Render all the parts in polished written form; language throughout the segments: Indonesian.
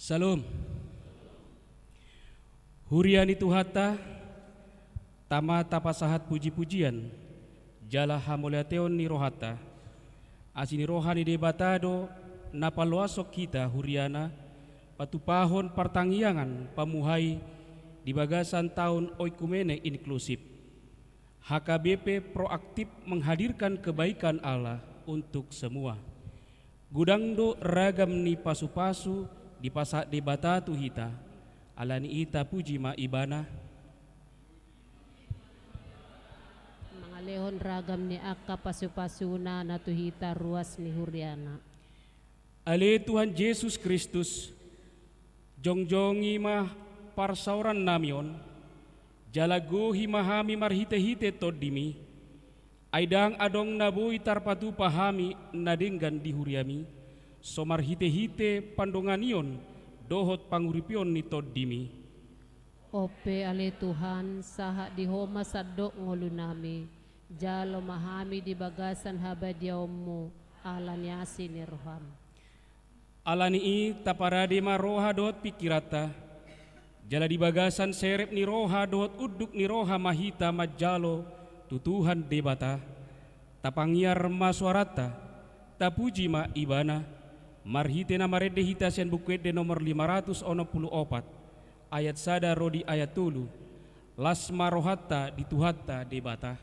Salam. Huriani Tuhata, tama tapasahat puji-pujian, jala hamoleateon ni rohata, asini rohani debatado, napaloasok kita huriana, patupahon pertanggiangan pamuhai di bagasan tahun oikumene inklusif. HKBP proaktif menghadirkan kebaikan Allah untuk semua. Gudangdo ragam ni pasu-pasu di pasak debata tuhita, alani ita puji ma ibana. Mangalehon ragam ni akka pasu-pasuna na tuhita ruas ni huriana. Ale Tuhan Yesus Kristus, jongjongi mah parsauran namion, jalagohi mahami marhite-hite todimi, aidang adong nabui tarpatu pahami nadenggan di huriami, somar hite-hite pandonganion dohot panguripion ni todimi. Ope ale Tuhan saha di homa sadok ngolu nami, jalo mahami di bagasan habadiaomu alani asini roham. Alani i taparade ma roha dohot pikirata, jala di bagasan serep ni roha dohot uduk ni roha mahita majalo tutuhan debata, tapangiar ma suarata, tapuji ma ibana, marhite na marede hitasian bukwede nomor 564 ayat sada rodi ayat tulu, las marohata dituhatta debata.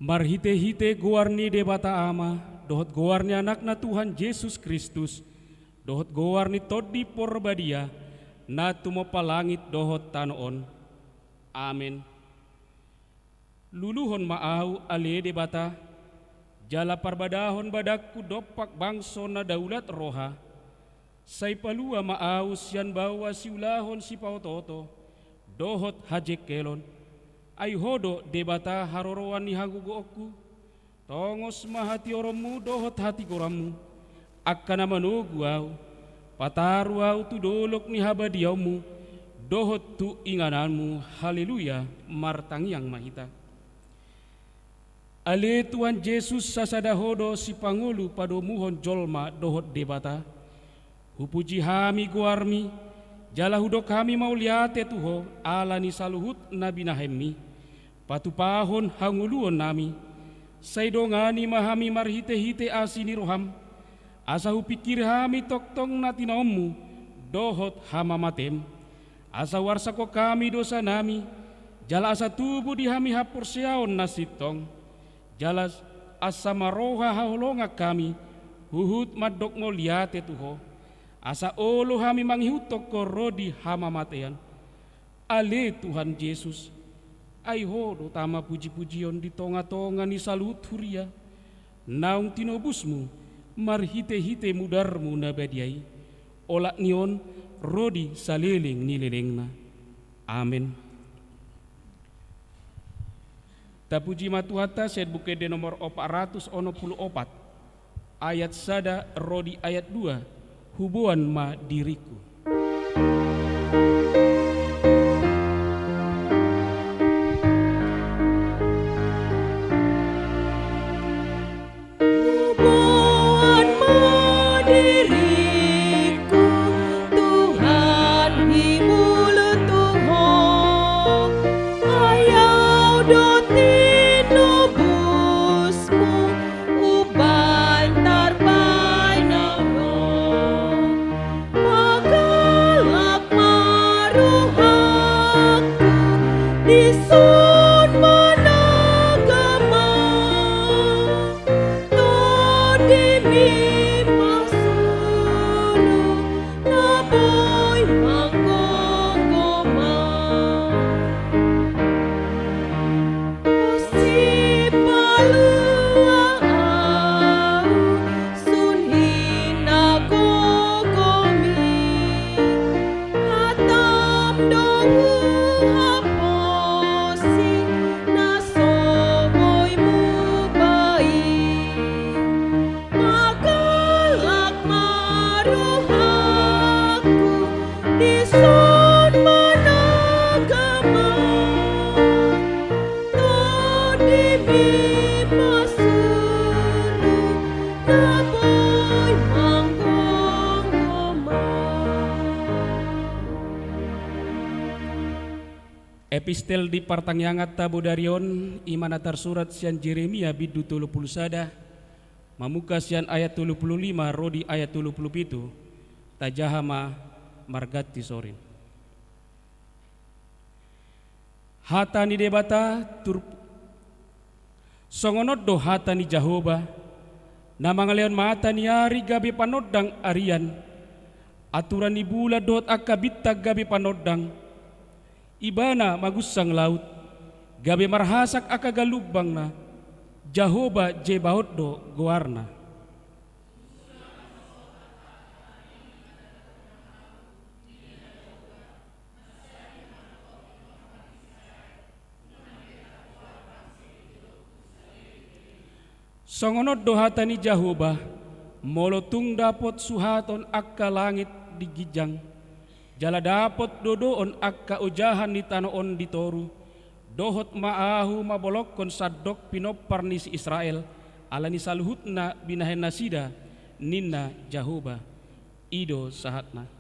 Marhite-hite goarni debata ama, dohot goarni anakna Tuhan Yesus Kristus, dohot goarni todi porbadia, na tumo palangit dohot tanoon. Amin. Luluhon maau ale debata, jala parbadahon badakku dopak bangso na daulat roha, say palua maau sian bawa siulahon si pautoto, dohot hajek kelon. Ay hodo debata haroroan ni hagugoku, tongos mahati oromu dohot hati koramu, akka na manugu au, pataru au tu dolok ni habadiaumu, dohot tu ingananmu, haleluya, martangiang mahita. Ale Tuhan Yesus sasada hodo si pangulu padomuhon jolma dohot debata, hupuji hami guarmi, jala hudok kami mau liate tuho, ala ni saluhut nabi nahemi, patupahon hanguluon nami, saidongani mahami marhite-hite asini roham, asa hupikir hami toktong natinaomu, dohot hamamatem, asa warsako kami dosa nami, jala asa tubuh di hami hapur seaon nasitong, jala asa maroha haholonga kami, huhut madok mo liate tuho, asa olo hami manghiutok ko rodi hamamatean. Ale Tuhan Yesus, ay hodo tama puji-pujion di tonga-tonga ni salut huria, naung tinobusmu, marhite-hite mudarmu nabadiai, olak nion rodi saliling nililingna. Amin. Tapuji matuhata set bukede nomor 414 ayat sada rodi ayat 2, hubuan ma diriku. Sun managama tadi masuru naboy manggongoma. Epistel di partangyangat tabo darion imanatar surat sian Jeremia bidu 30 sada mamuka sian ayat 25 rodi ayat 27 tajahama margati sorin. Hatani debata tur songonot do hatani Jahoba na mangaleon mata ni ari gabi panodang arian aturan ni bula dot akabitag gabi panodang ibana magusang laut gabi marhasak akagalubang na Jahoba jebahot do goarna. Songonot dohata ni Jahoba molotung dapot suhaton akka langit di gijang jala dapot dodoon akka ujahan ni tanoon di toru dohot maahu mabolok kon sadok pinopar ni si Israel ala ni saluhutna binahen nasida ninna Jahoba ido sahatna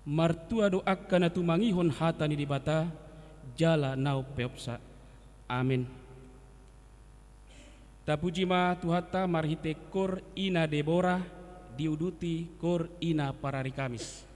martua do akka na tumangihon hata ni dibata jala nau peopsa. Amin. Tapuji ma tuhata marhite kor ina Deborah diuduti kor ina parari Kamis.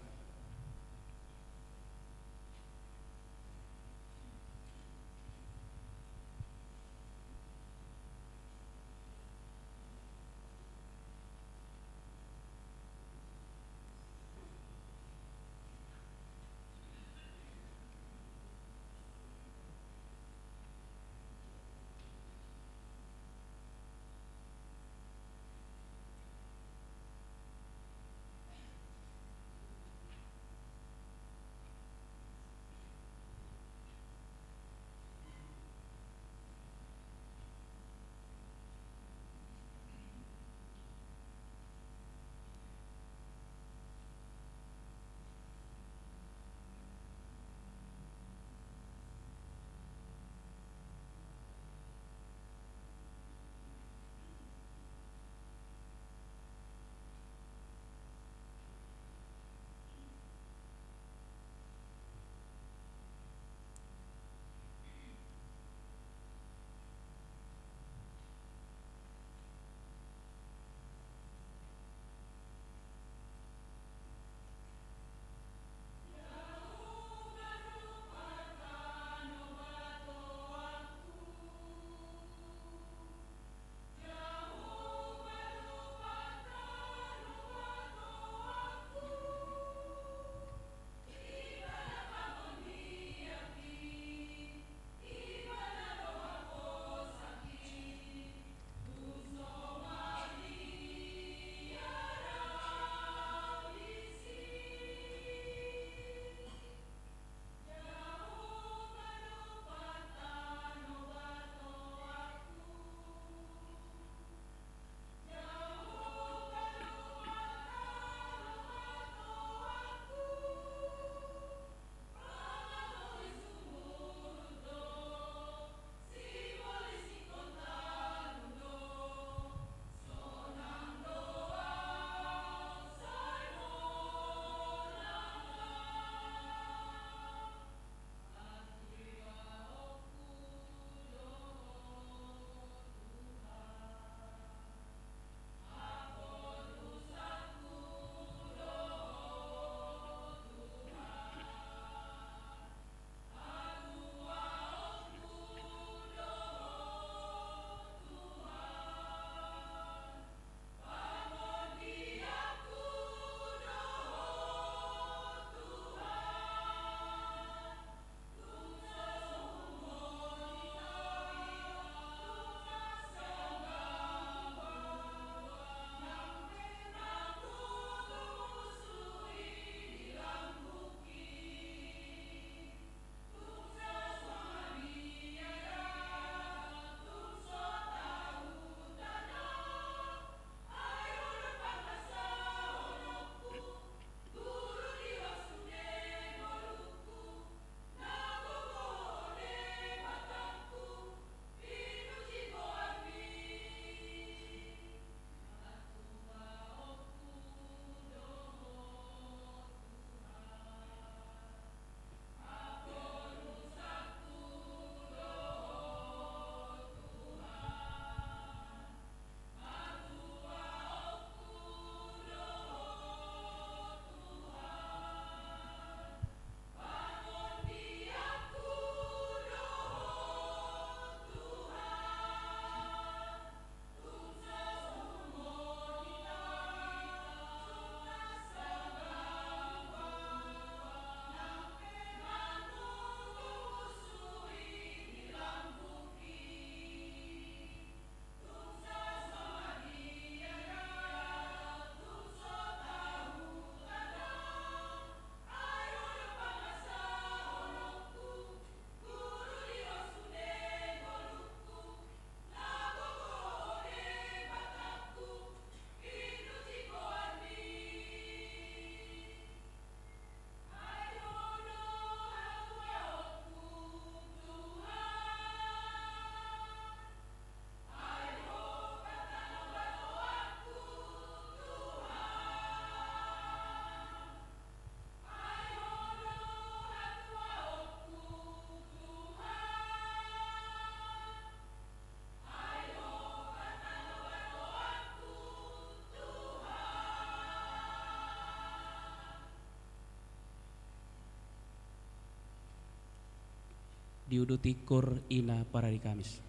diuduti kur ina para di Kamis.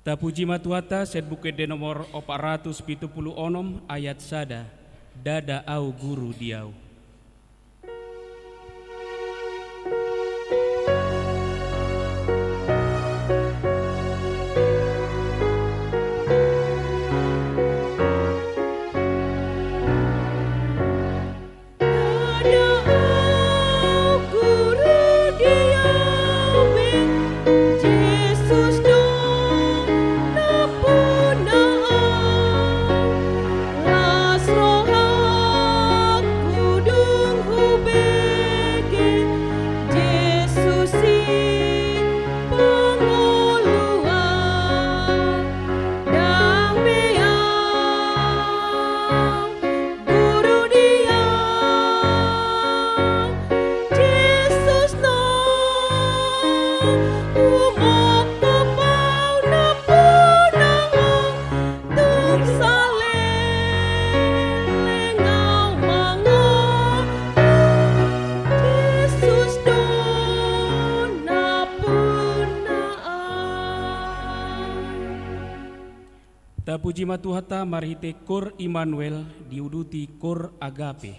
Tapuji matuata set buku de nomor 476 ayat sada dada au guru diau. Las roh aku Da puji matuhata marhite kor Immanuel diuduti kor agape.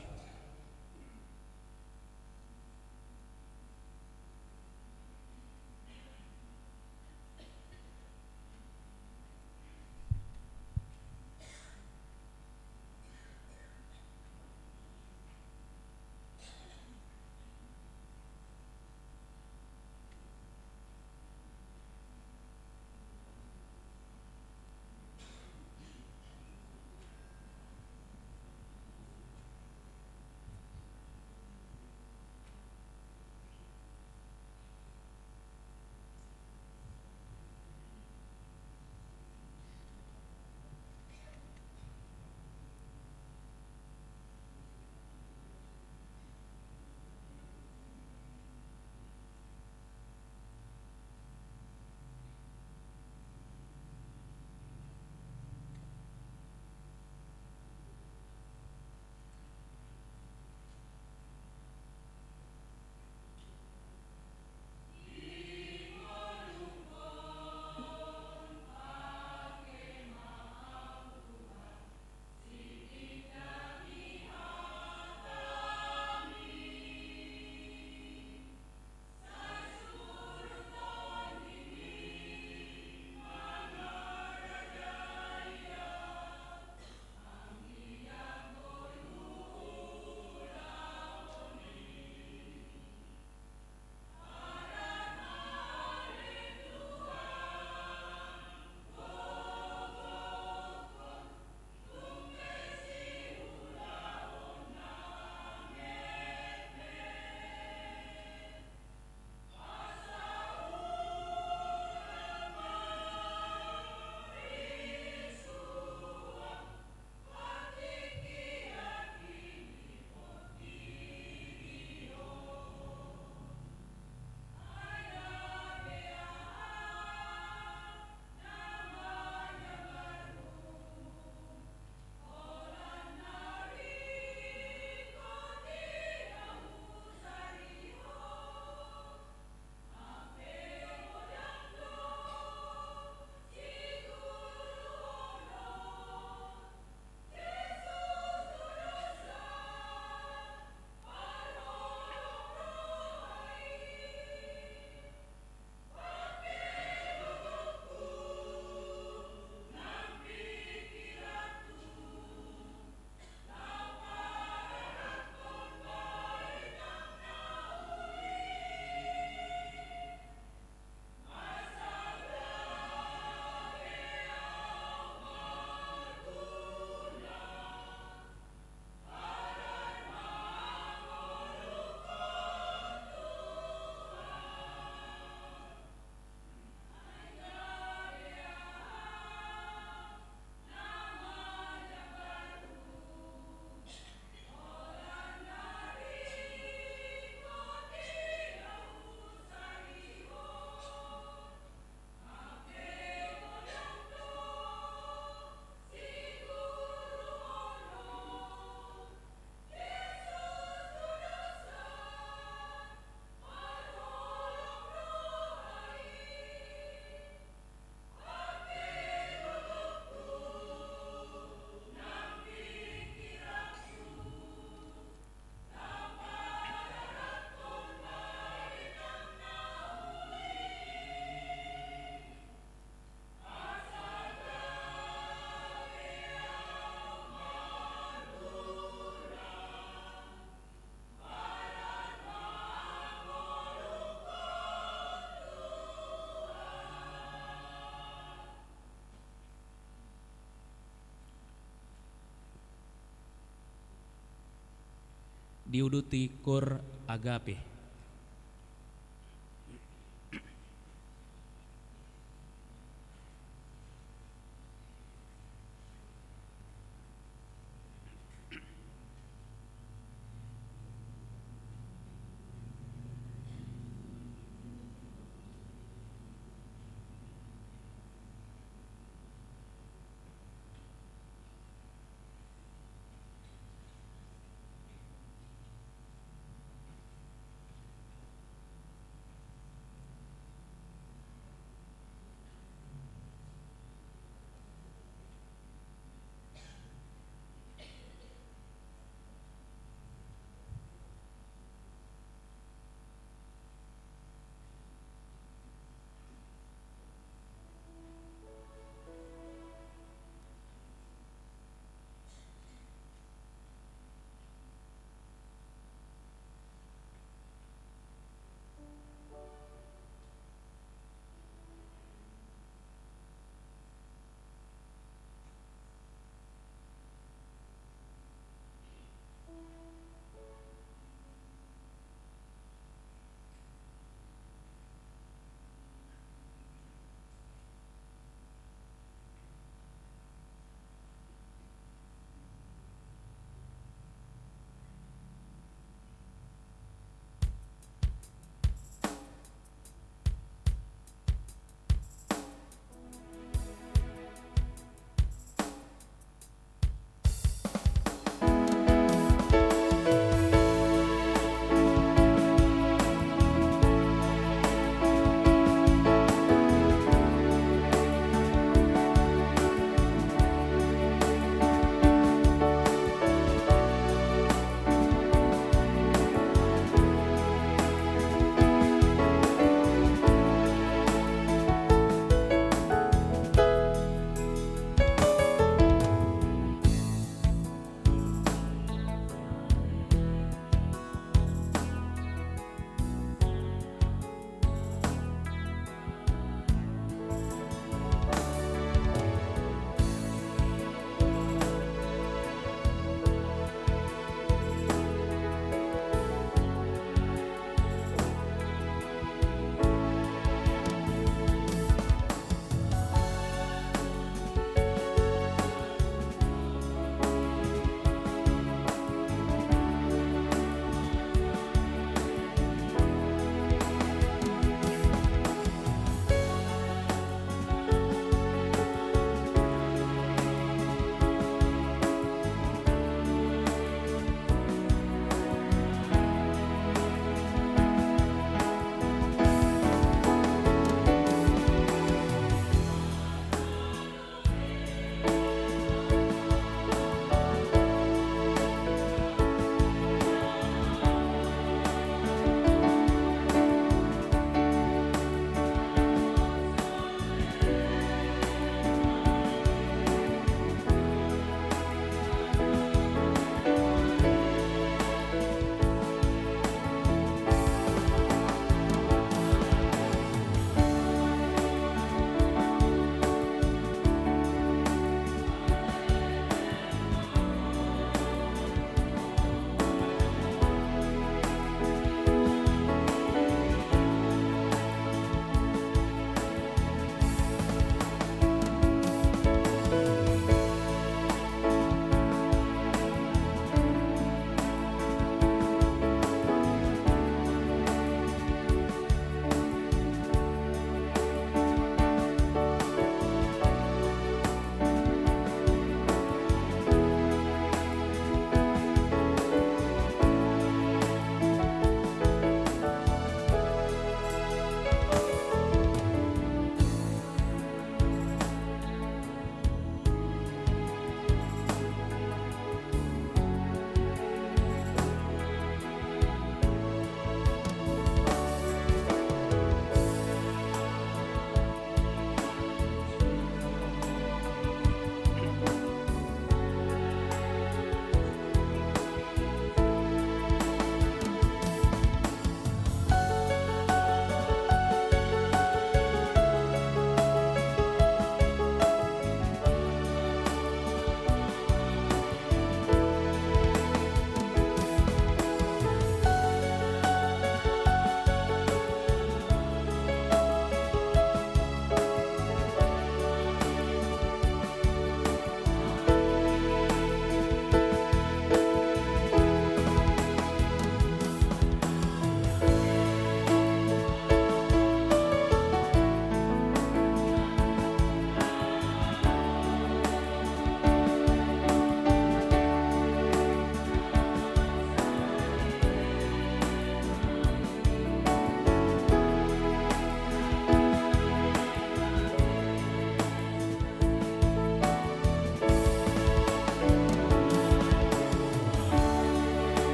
Diuduti kor agape.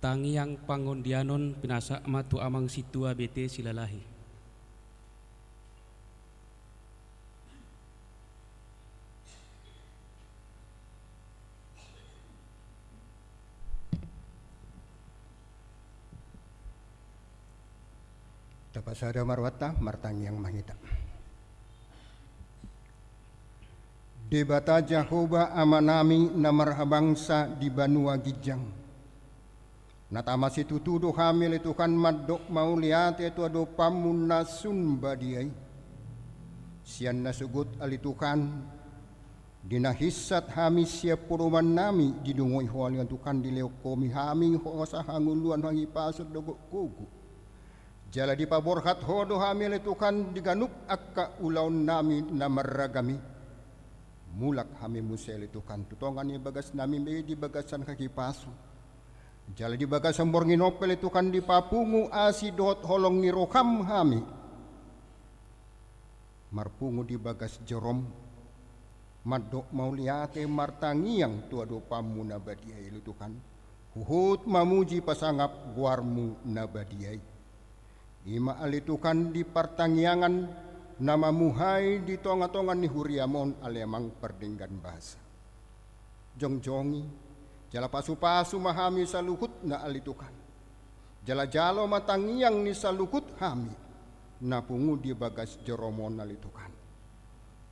Tangiang pangondianon pinasa matu amang situa bete silalahi. Tapasada marwata martangiang mahita. Debata Jahoba amanami na marhabangsa di Banua Gijang. Natama si tutudo hamil itu kan madok mauliate itu ado pamuna sunba diay. Sian nasugut alitukan dinahisat hami siap puruman nami didungoy hoal yang tukan di leokomi hami ho sa hanguluan hangi pasod dogo kugu. Jala di paborhat hodo hamil itu kan diganup akka ulaun nami na maragami. Mulak hami musel itu kan tutongan ni bagas nami may di bagasan kaki paso. Jala di bagasan bornginopel itu kan di papungu asidot holong ni roham hami. Marpungu di bagas jorom. Madok mauliate martangiang tuado pamu nabadiay itu kan. Huhut mamuji pasangap guarmu nabadiay. Ima alitukan di pertangiangan nama muhai di tonga-tongan ni huriamon alemang perdinggan bahasa. Jongjongi, jala pasu-pasu mahami saluhut na alitukan. Jala jalo matangiang ni saluhut hami, na pungu di bagas joromon alitukan.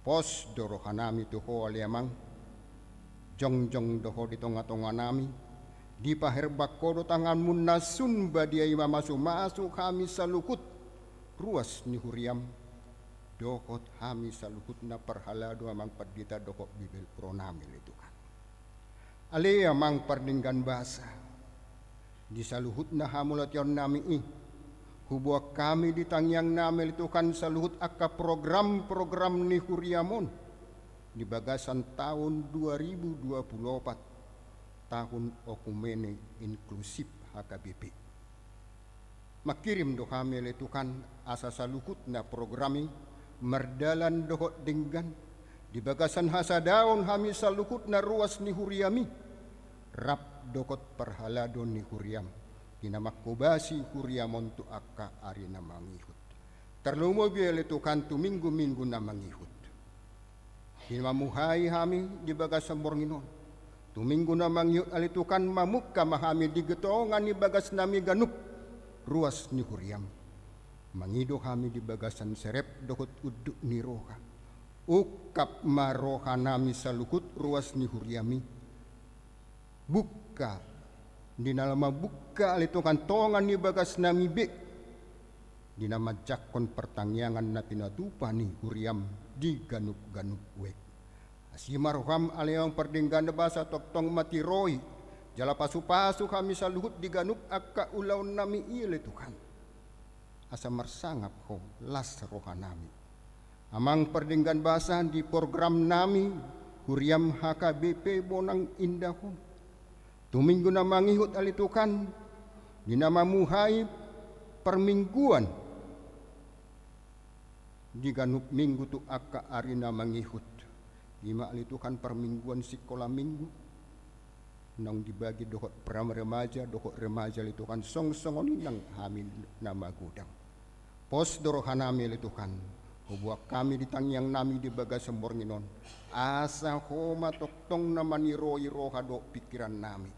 Pos dorohanami tuho alemang, jongjong doho di tonga-tonga nami, di paherbak kodo tangan munasun badiay mamasu-masu kami saluhut, ruas ni huriam, dokot hami saluhut na perhalado amang perdita dokot bibel pronamil itu kan. Ale amang perdinggan bahasa. Di saluhut na hamulat yon nami hubuak kami di tangyang namil itu kan saluhut akka program-program ni huriamon. Di bagasan tahun 2024 tahun okumene inklusif HKBP. Makirim do hamil itu kan asa saluhut na programi merdalan dohot dinggan di bagasan hasadaon hami salukut na ruas ni huriami rap dokot perhalado ni huriam kinamakubasi huriamon tu akka ari na mangihut terlumo biel itu kan tu minggu-minggu na mangihut kinamuhay hami di bagasan bornginon tu minggu na mangihut alitukan mamukka mahami di getongan ni bagas nami ganup ruas ni huriam. Mangido kami di bagasan serep dokot uduk ni roha. Ukap maroha nami salukut ruas ni huriami. Buka. Di nalama buka alitongan tongan ni bagas nami be. Di nama jakon pertangyangan na pinatupa ni huriam di ganup-ganup wek. Asimaroham aliyang perdinggan na basa toktong mati roi. Jala pasu-pasu kami saluhut di ganup akka ulaun nami ilitukan. Asa marsangap ho las rohanami. Amang perdinggan bahasan di program nami huriam HKBP bonang indahon. Tuminggu na mangihut alitukan di nama muhai permingguan. Di ganup minggu tu akka arina mangihut. Lima alitukan permingguan sekolah minggu. Nang dibagi dohot pram remaja, dohot remaja alitukan song-songoni nang hamil nama gudang. Pos dorohanami alitukan. Hubuak kami di tangyang nami di bagas sembornginon. Asa homa toktong namani roi-roha do pikiran nami.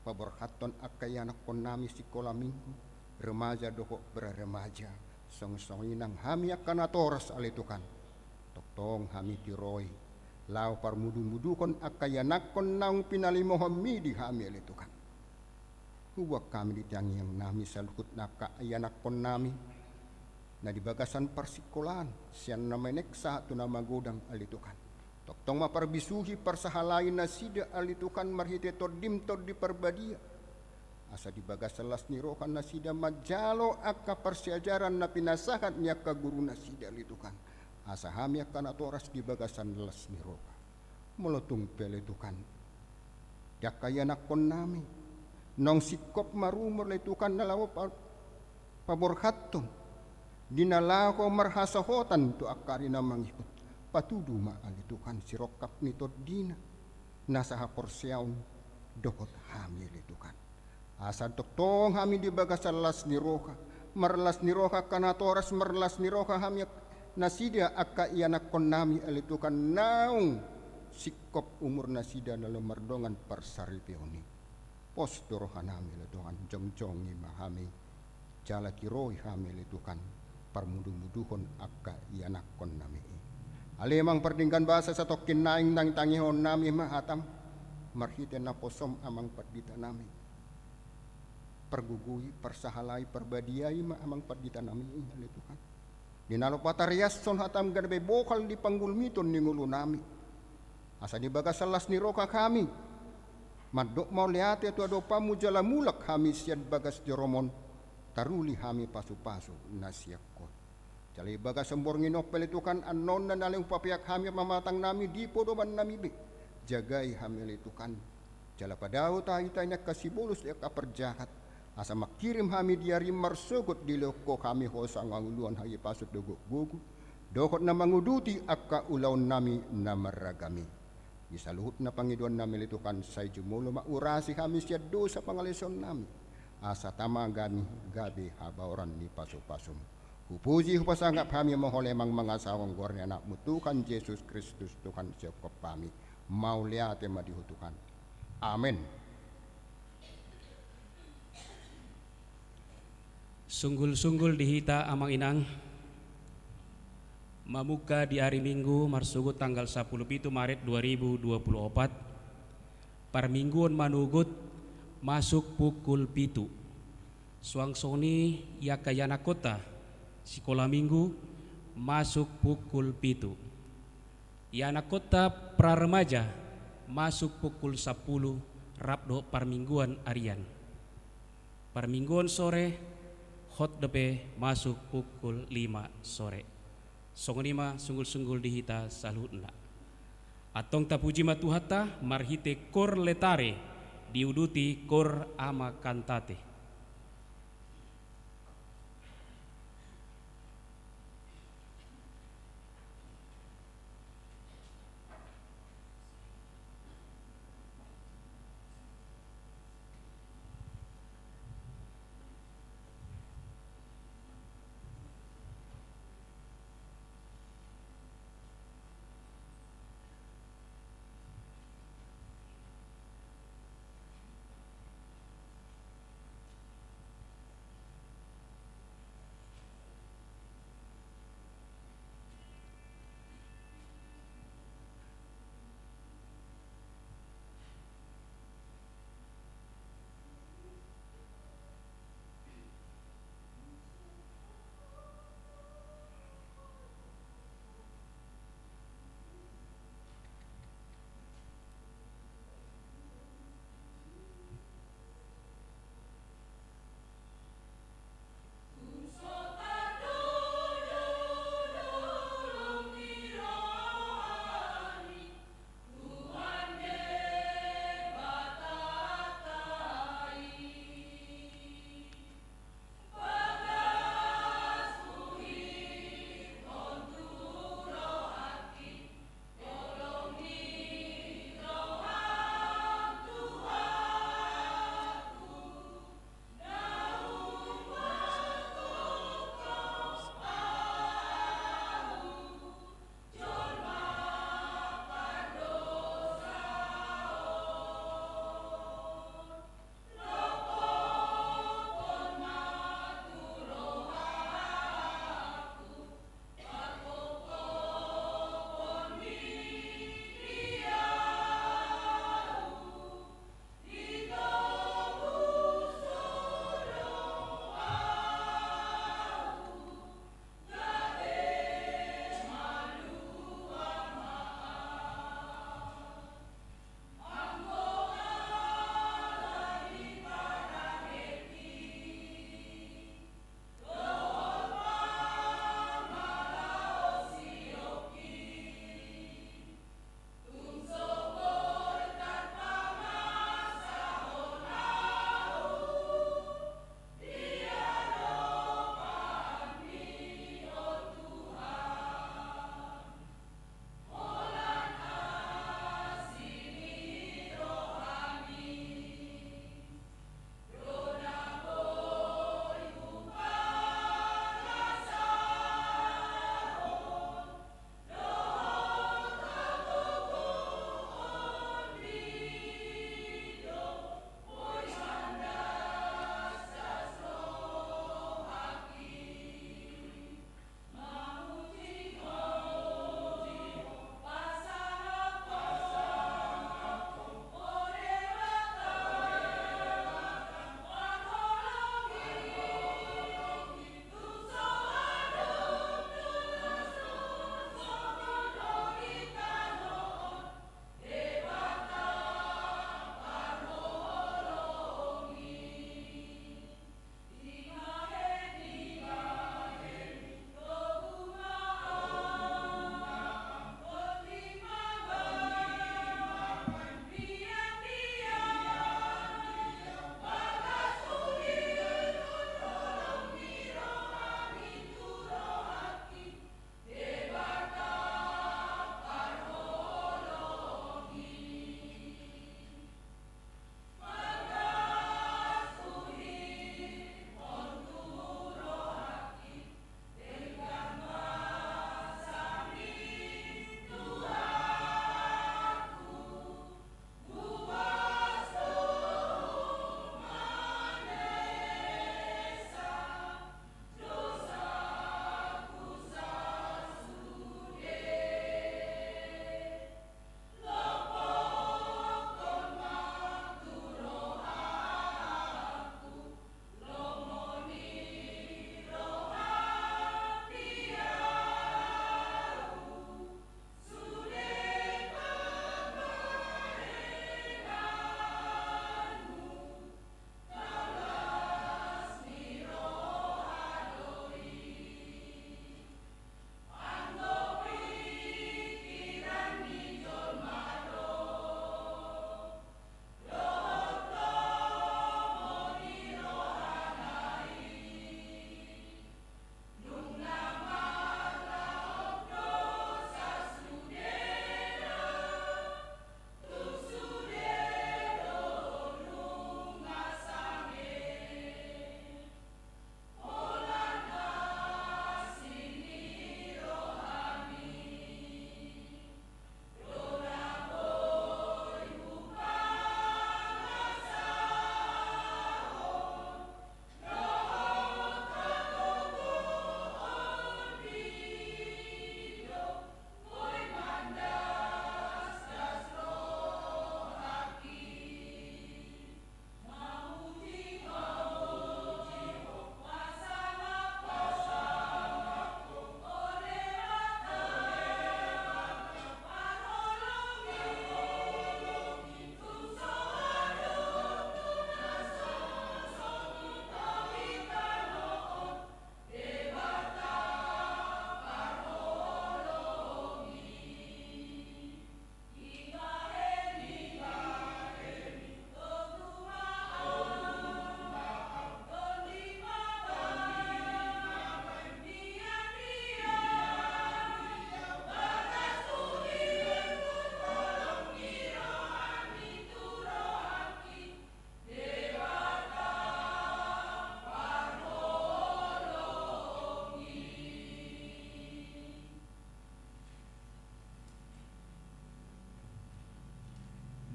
Paborhaton akayanak kon nami sekolah minggu. Remaja dohot berremaja. Song-songi nang hami akan atoras alitukan. Toktong hami ti roi. Lau parmudu-mudu kon akayanak kon nang pinalimohon mi di hami alitukan. Huwag kami di tangyang nami salukut na kaayanak kon nami na di bagasan parsikolan siyan na may neksa ito na magodang alitukan. Toktong maparbisuhi parsahalain na sida alitukan marhite tordimtod di parbadia. Asa di bagasan las ni rokan na sida majalo akka parsiajaran na pinasahan niya ka guru na sida alitukan. Asa hami akan atoras di bagasan las ni roka. Mulotong pelitukan. Dakayanak kon nami. Nong sikop marumor letukan nalawa paborhaton dinalako marhasahotan tu akari na mangikot patudu maalitukan sirokap nito dina nasa haporsiaon dohot hamil itu kan. Asa tong hami di bagas las ni roka, marlas ni roka kanatoras marlas ni roka hami nasida akka ianak kon nami itu kan naung sikop umur nasida dalam mardongan persaripioni. Pos dorohan hamil itu kan jong-jongi mahami jala kiroi hamil itu kan parmudu-muduhon akka ianak kon nami. Alemang perdingkan bahasa satokin naing nang tangihon nami mahatam marhiten na posom amang perdita nami pergugui persahalai perbadiai ma amang perdita nami itu kan dinalo patarias son hatam gadbe bokal di panggul miton ni ngulu nami asa di bagas salas ni roka kami madok mau liate tu ado pamu jala mulak kami siad bagas joromon taruli kami pasu-pasu nasiakot jali bagas sembor nginopel itu kan anon dan aleng papiak kami mamatang nami di podoman nami be jagai hamil itu kan jala padau tahitanya kasih bolus ya kaperjahat asa makirim kami diari marsugut di loko kami hosang anguluan hayi pasut dogok gugu dokot na manguduti akka ulaw nami na maragami isaluhut na pangiduan nami itu kan say jumulo maurasi kami siya dosa pangalison nami asa tama gami gabi habauran ni pasu-pasum hupuji hupasangap kami maholemang mga sawang gornya anak mutukan Yesus Kristus Tuhan siapkop kami mau lihat tema dihutukan. Amin. Sunggul-sunggul dihita amang inang mamuka di hari Minggu marsugut tanggal 17 Maret 2024 parmingguan manugut masuk pukul pitu suangsoni yakayana kota sekolah minggu masuk pukul pitu yana kota praremaja masuk pukul 10 rabdo parmingguan arian parmingguan sore hot depe masuk pukul 5 sore songonima sunggul-sunggul dihita salutna atong tapuji matuhata marhite kor letare diuduti kor ama kantate.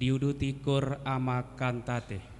diudutikur ama kantate.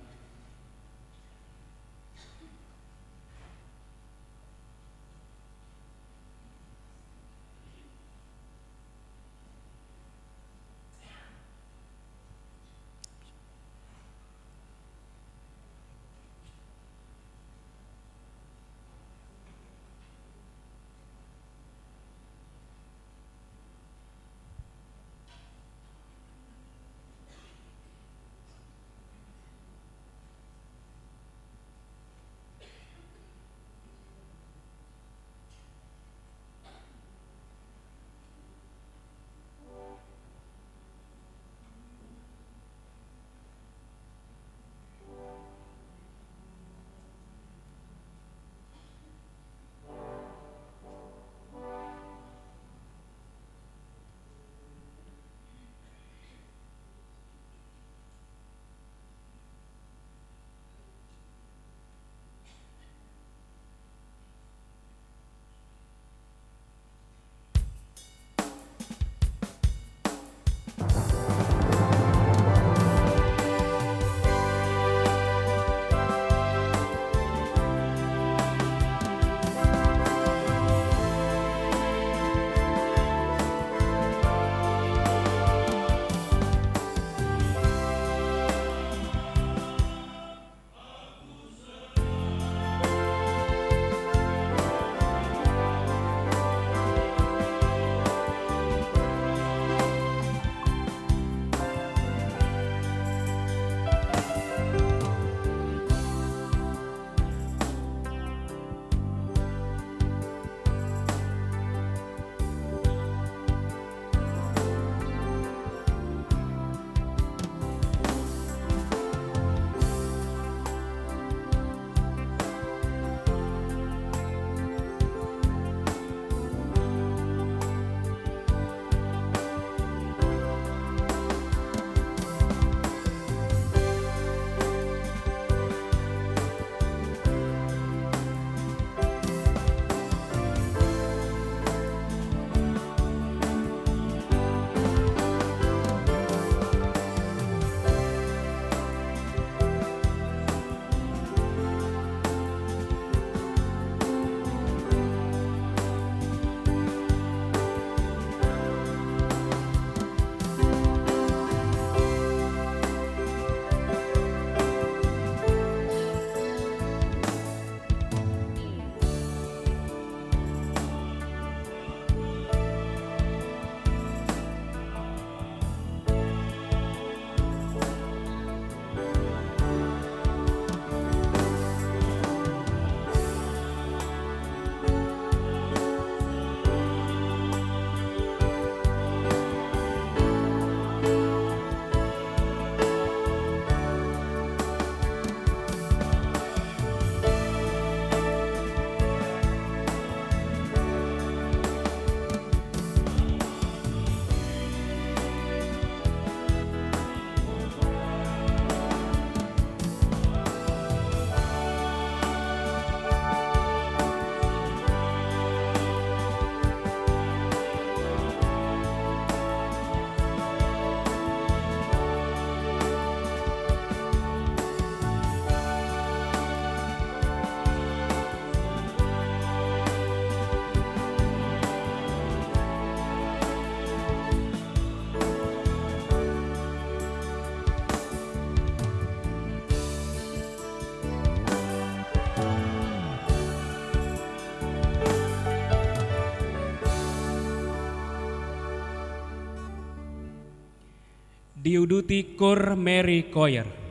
diuduti Kur Mary Choir.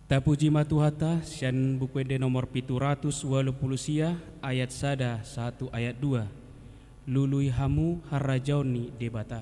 Tapuji matuhata sian bukuende nomor 780 sia ayat sada 1 ayat 2. Lului hamu harajauni debata.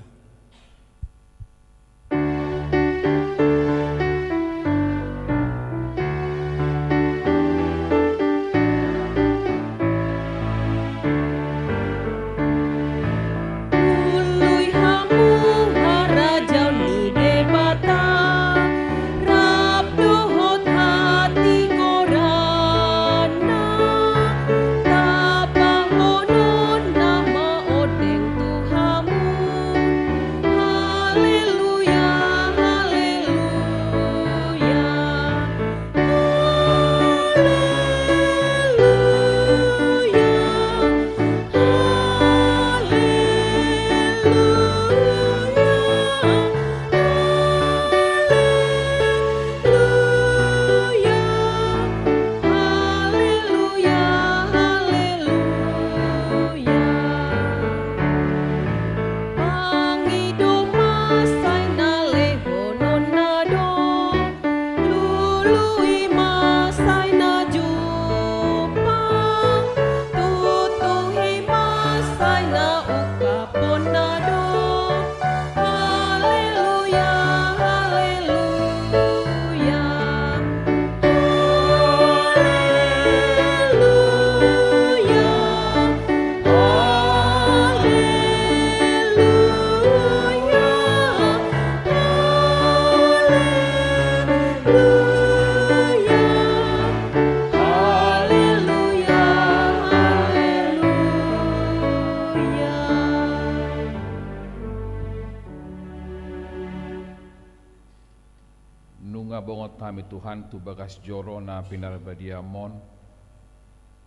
Bongot kami Tuhan tu bagas joro na pinarbadia mon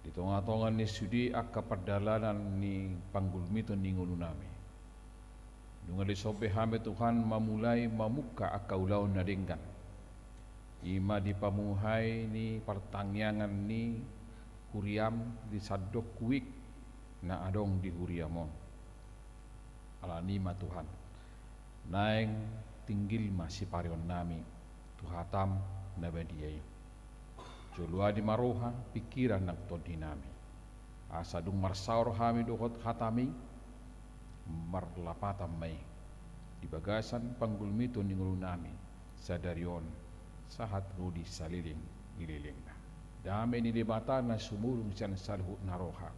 di tonga-tonga ni sudi akka perdalanan ni panggulmi tu ningulu nami dunga di sobe hame Tuhan mamulai mamuka akka ulau nadenggan ima di pamuhai ni pertangyangan ni huriam di sadok kuik na adong di huriamon alanima Tuhan naeng tinggil masih parion nami Tuhatam nabadiai jolua di maroha pikiran nak todi nami asa dung marsaur hami dohot hatami marlapatam mai di bagasan panggulmi tu ningulu nami sadarion sahat rudi saliling ililingna dame ni debata na sumurung sian salhu naroha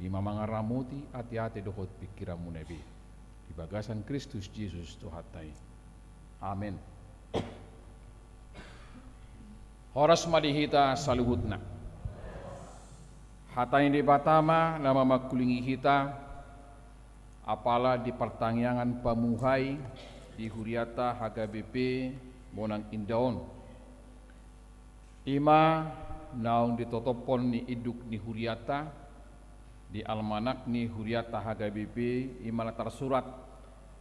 ima mangaramuti hati-hati dohot pikiran munebi di bagasan Kristus Yesus Tuhatai amin. Horas malihita saluhutna. Hatain di batama nama makulingi hita apala di pertangyangan pamuhai di huriata HGBP Monang Indaon. Ima naung ditotopon ni iduk ni huriata di almanak ni huriata HGBP ima tersurat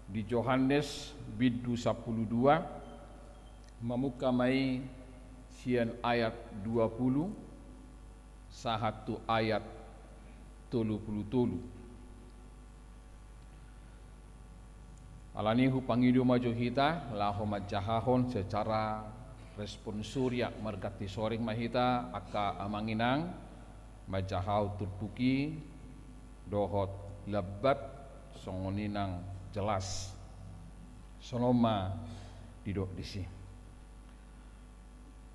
di Yohanes bidu 12 memukamai sian ayat 20 sahatu ayat 30 alani hu pangidu maju hita laho majahahon secara responsurya mergati soring mahita aka amanginang majahau turpuki dohot lebat songoninang jelas sonoma didok disi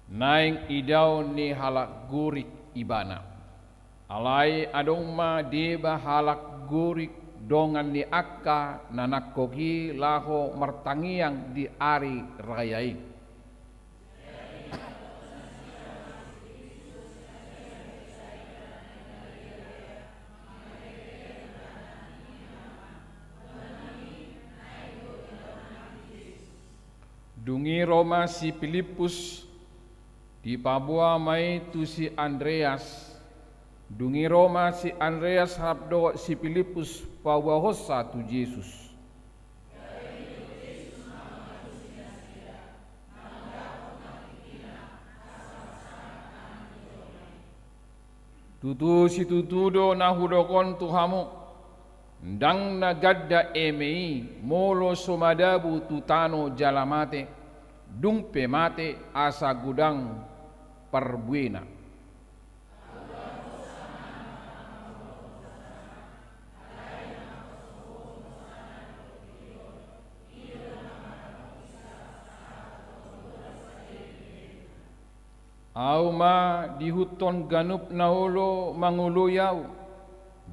naing idau ni halak gurik ibana alai adong ma deba halak gurik dongan ni akka nanak kogi laho martangiang di ari rayai dungi Roma si Filipus di Papua mai tu si Andreas dungi Roma si Andreas habdo si Filipus pawahosa tu Yesus tutu si tutudo na hudokon tuhamu ndang nagadda emei molo somadabu tutano jalamate dung pemate asa gudang perbuena. Au ma dihuton ganup naulo manguluyau,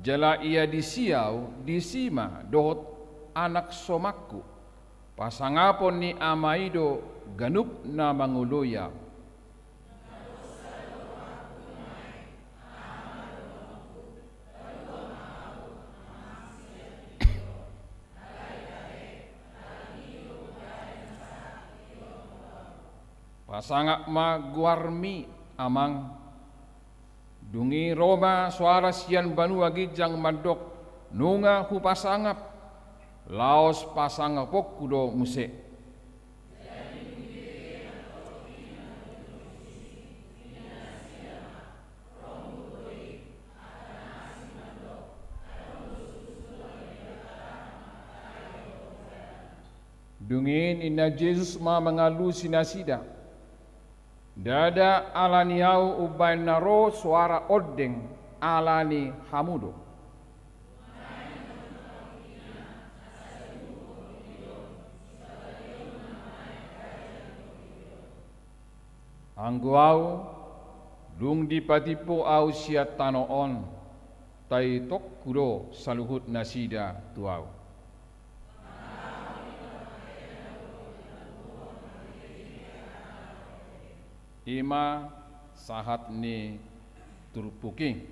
jala ia disiau disima dohot anak somaku, pasangapon ni amaido ganup na manguluyau. Pasangak ma guarmi amang dungi Roma suara sian banu agijang mandok nunga hu pasangap laos pasangapok kudo muse. Dungin ina Jesus ma mengalusinasida. Dada alaniau ubay naro suara odeng alani hamudo. Angguau dung dipatipo au siat tanoon tai tok kudo saluhut nasida tuau. Ima sahat ni turpuking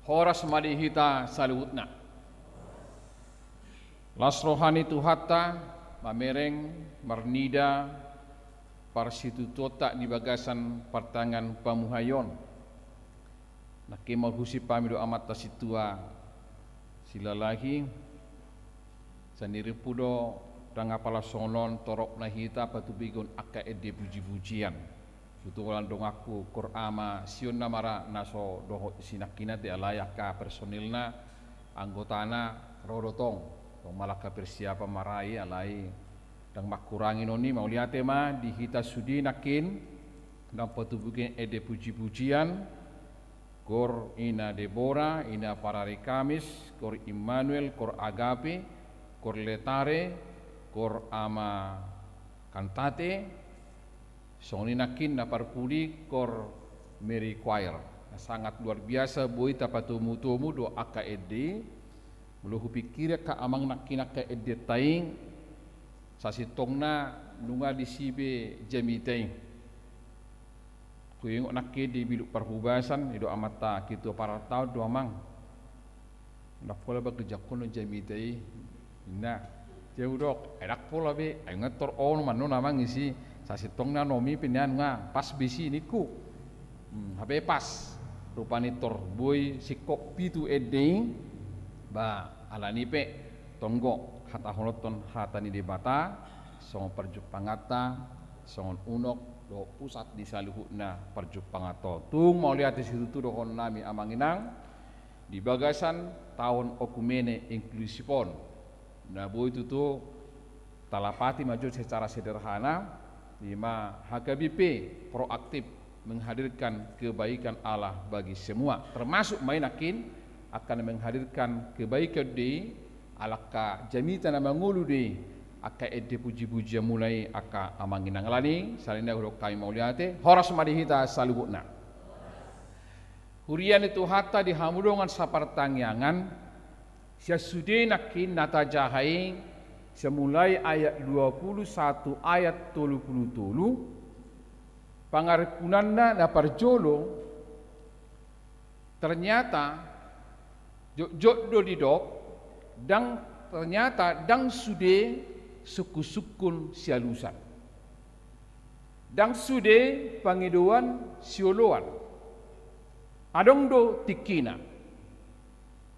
horas madihita saluhutna las rohani tuhatta mamereng marnida parsitutota di bagasan partangan pamuhayon nakimau husi pamido amat tasitua silalahi sendiri pudo dangapala sonon torok nahita patubigon akka ede puji-pujian. Tutulan dong aku Qur'ama sion namara naso doho sinakina te alayak ka personilna anggotana rodotong tong malaka persiapan marai alai dang makurangin oni mau liate ma dihita sudi nakin dang patubukin ede puji-pujian kor ina Deborah ina parari Kamis kor Immanuel kor Agape kor Letare kor ama Kantate soni nakin na parpuli kor Mary Choir sangat luar biasa boy tapatumu-tumu do aka ede meluhu pikir ka amang nakin aka ede taing sasitongna nunga disibe jamitain kuyeng nakke di biluk perhubasan ido amata kitu para tau do amang ndak pola ba kejakono jamitai na jauh dok edak pola be ay ngator on manu namang isi sasitongna nomi pinian nga pas bisi niku habe pas rupani tor boy sikok pitu edeng ba alani pe tonggo hata holoton hatani debata song perjupangata song unok do pusat di saluhuna perjupangato tung mau lihat di situ tuh dohon nami amanginang di bagasan tahun okumene inklusipon nah boy itu tuh talapati maju secara sederhana lima HKBP proaktif menghadirkan kebaikan Allah bagi semua termasuk mainakin akan menghadirkan kebaikan di alaka jamita na mangulu di aka ede puji-puji mulai aka amanginang lani salina huruf kami mauliate horas madihita saluhutna hurian itu hatta dihamudongan sapartangyangan siasude nakin nata jahaing semulai ayat 21 ayat 37 pangarkunanna na parjolo ternyata jok do didok dan ternyata dang sude suku-sukun sialusan dang sude pangidoan sioloan adong do tikina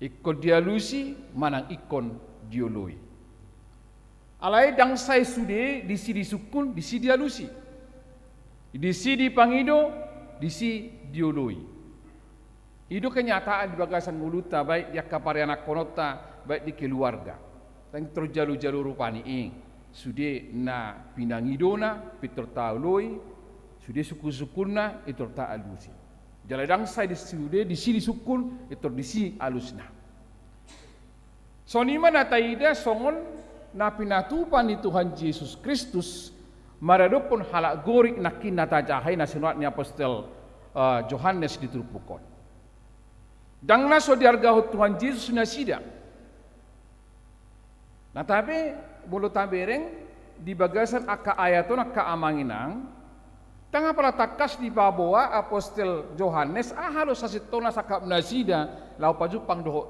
ikon dialusi manang ikon dioloi alai dang sai sude disi disukun disi dialusi disi dipangido disi dioloi itu kenyataan di bagasan muluta baik di kapariana konota baik di keluarga dan terjalu-jalu rupani ing sude na pinangidona pitor tauloi sude suku-sukuna itor ta alusi jaladang sai di sude di sini sukun itor di si alusna sonima na taida songon na pinatupan ni Tuhan Yesus Kristus maradopon halak gorik nakin natajahay na sinuat ni Apostel Yohanes diturupukon dang na so diargahot Tuhan Yesus na sida na tabi bolo tabereng di bagasan aka ayaton aka amanginang tanga pala takas di baboa Apostel Yohanes halos sasitona sakap nasida lau pajupang doho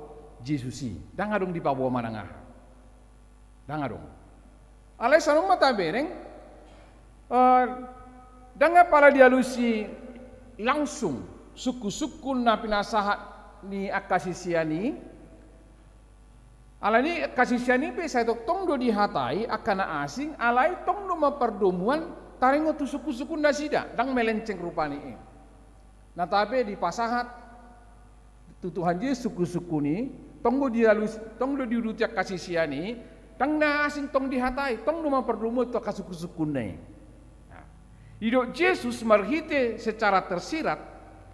Jesusi dangadong di baboa manangah dangadong alay sanong matabereng danga pala dialusi langsung suku-suku na pinasahat ni akasisiani alani kasisiani pe saya tong do dihatai akana asing alai tong do maperdomuan taringo tu suku-suku nasida dang melenceng rupani nah tapi di pasahat Tuhan Yesus suku-suku ni tong do diurutia kasisiani tang na asing tong dihatai tong do maperdomu to kasuku-suku nei Hidup Yesus marhite secara tersirat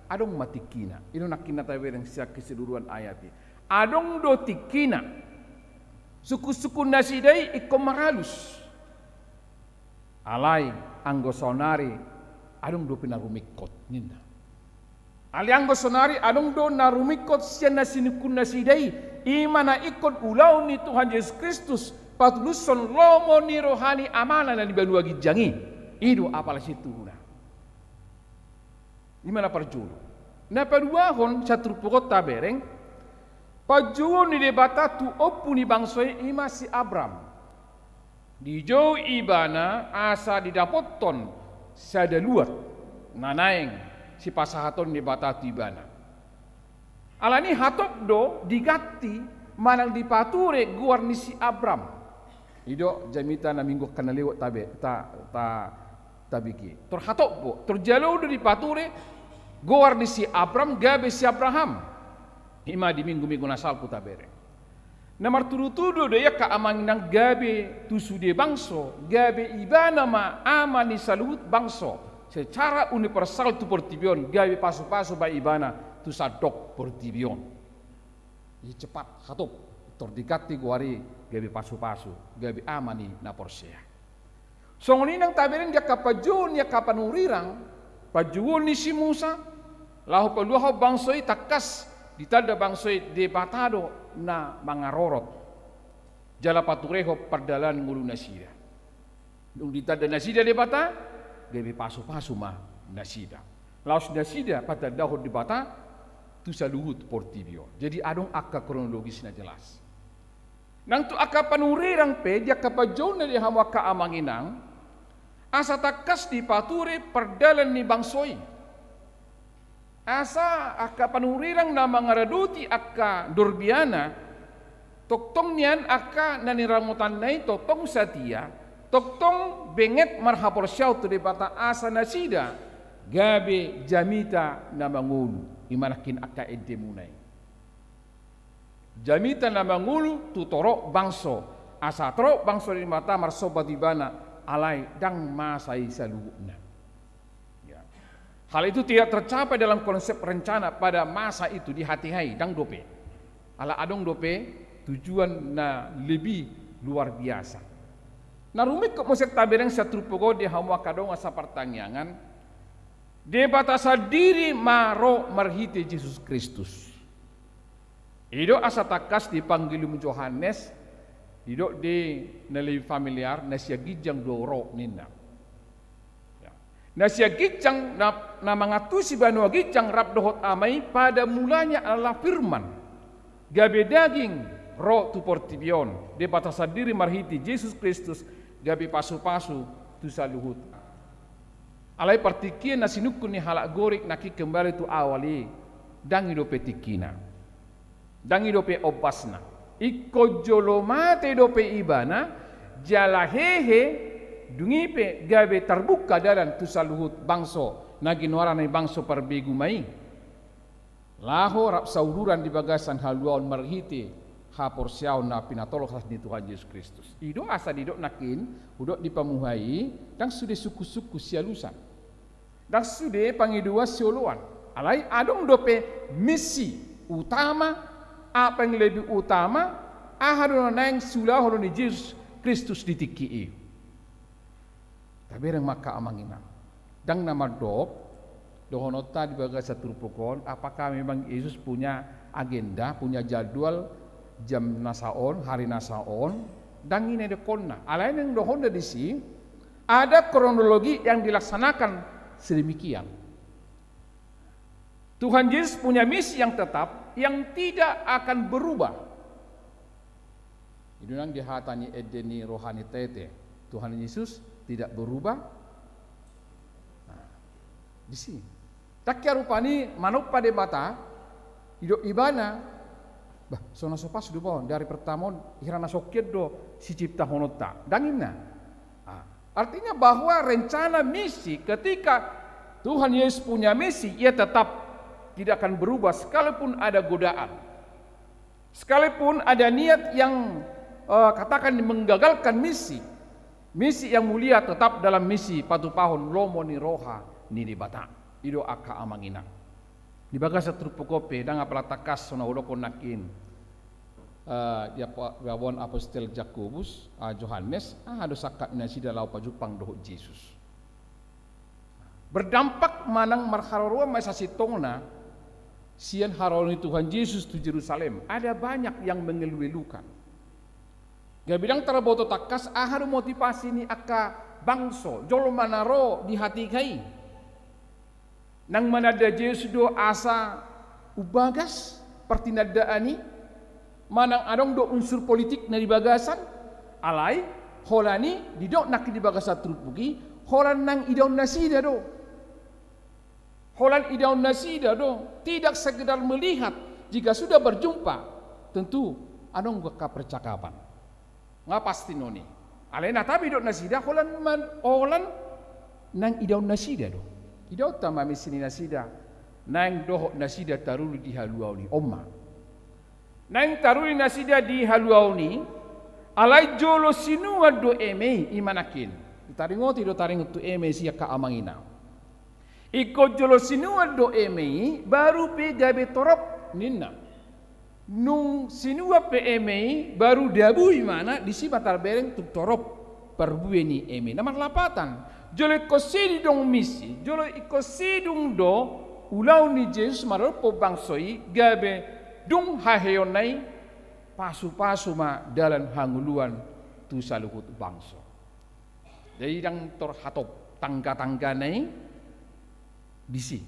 adong matikina ino nakina tawe yang sia keseluruhan ayat adong do tikina suku-suku nasidai ikom maralus alai anggosonari adong do pinarumikot ninda ali anggosonari adong do narumikot siya nasinukun nasidai imana ikot ulau ni Tuhan Yesus Kristus patuluson lomo ni rohani amana na dibanua gijangi ido apala situna imana parjulu na paduahon satrupukot tabereng pajuon ni debata tu opu ni bangsoi ima si Abram di jo ibana asa didapoton sada luar nanaeng si pasahaton ni bata tu ibana alani hatop do digati manang dipature guar ni si Abram ido jamita na minggu kana lewat tabiki terhatop po terjalo do dipature guar ni si Abram gabe si Abraham ima di minggu nasal putabere namar turutudo daya ka amanginang gabe tusude bangso gabe ibana ma amani salut bangso secara universal tu portibion gabe pasu-pasu ba ibana tu sadok portibion i cepat hatop tordikati guari gabe pasu-pasu gabe amani na porsea songoni nang taberin dia kapajun ya kapanurirang pajuon ni si Musa lahu peluah bangsoi takas ditada bangsoi debatado na mangarorot jala patureho perdalan ngulu nasida nung ditada nasida debata gabe pasu-pasu ma nasida laos nasida pada dahod debata tu saluhut portibio jadi adong akka kronologis na jelas nang tu akka panurirang pe dia kapajon na dihawa ka amanginang asa takas di pature perdalan ni bangsoi asa akka panurirang na mangaraduti akka durbiana toktong nian akka naniramutan nai toktong satia toktong benget marhapor syau tu debata asa nasida gabe jamita na mangulu imanakin akka edemunai jamita na mangulu tu torok bangso asa torok bangso di mata marsobat ibana alai dang masai saluhna. Hal itu tidak tercapai dalam konsep rencana pada masa itu di hati-hai dang dope. Ala adong dope tujuan na lebih luar biasa. Na rumit kok mosek tabereng satrupogo de hawa kadong asa pertanyaan de batasa diri maro marhite Yesus Kristus. Ido asa takas dipanggilum Yohanes ido de nalei familiar nasia gijang doro nina. Nasia gicang na mangatusi banua gicang rap dohot amai pada mulanya adalah firman gabe daging roh tu portibion de batasa diri marhiti Yesus Kristus gabe pasu-pasu tu saluhut alai partikian na sinukun ni halak gorik naki kembali tu awali dangi dope tikina dangi dope obasna ikko jolomate dope ibana jalahehe dungipe gabe terbuka dalam tusaluhut bangso naginwara na bangso perbegu mai laho rap sauduran di bagasan haluan marhite hapor siaw na pinatolok ni Tuhan Yesus Kristus. Ido asa didok nakin, udok dipamuhai, dan sudah suku-suku sialusan. Dan sudah pangidua sioluan. Alai adong dope misi utama, apa yang lebih utama, ahadon nang sulah ni Yesus Kristus ditiki. Tapi yang maka amangina. Dan nama dok, dohonota di bagai satu pokon, apakah memang Yesus punya agenda, punya jadwal jam nasaon, hari nasaon, dan ini dekonna. Alain yang dohon di sini ada kronologi yang dilaksanakan sedemikian. Tuhan Yesus punya misi yang tetap, yang tidak akan berubah. Itu yang dihatani edeni rohani tete. Tuhan Yesus tidak berubah. Nah, di sini. Tak kira rupani manuk pada mata, hidup ibana. Bah, sona sopas dulu dari pertama hirana sokir do si cipta honota. Dangina. Artinya bahwa rencana misi ketika Tuhan Yesus punya misi, ia tetap tidak akan berubah sekalipun ada godaan, sekalipun ada niat yang katakan menggagalkan misi yang mulia tetap dalam misi patupahon lomo ni roha ni di bata ido aka amangina di bagas trupo kope dang apala takas sona udoko nakin ya wawon apostol Jakobus Johannes ado sakat nasi dalau pajupang doh Yesus berdampak manang marharorua masa sitongna sian haroni Tuhan Yesus tu Yerusalem. Ada banyak yang mengeluh-elukan. Gak bilang teraboto takas ahar motivasi ni aka bangso jolo manaro di hati kai. Nang manada Yesus do asa ubagas pertinadaani manang adong do unsur politik na di bagasan alai holani didok nak di bagasan trupugi holan nang idon nasida do. Holan idaun nasida do tidak sekedar melihat, jika sudah berjumpa tentu anong ka percakapan. Nga pasti noni. Alena tapi do nasida holan nang idaun nasida do. Idaun tama misini nasida nang doh nasida taruli di haluau ni omma. Nang taruli nasida di haluau ni alai jolo sinua do eme imanakin. Taringoti do taringot tu eme siya kaamangina. Iko jolo sinua do emei baru pe gabe torop ninna. Nung sinua pe emei baru dabu imana di si batar bereng tu torop perbueni emei. Namar lapatan. Jolo iko sidi dong misi. Jolo iko sidung do ulau ni Yesus maropo bangsoi gabe dung haheonai pasu-pasu ma dalan hanguluan tu saluhut bangso. Jadi dang torhatop tangga-tangga nai bisi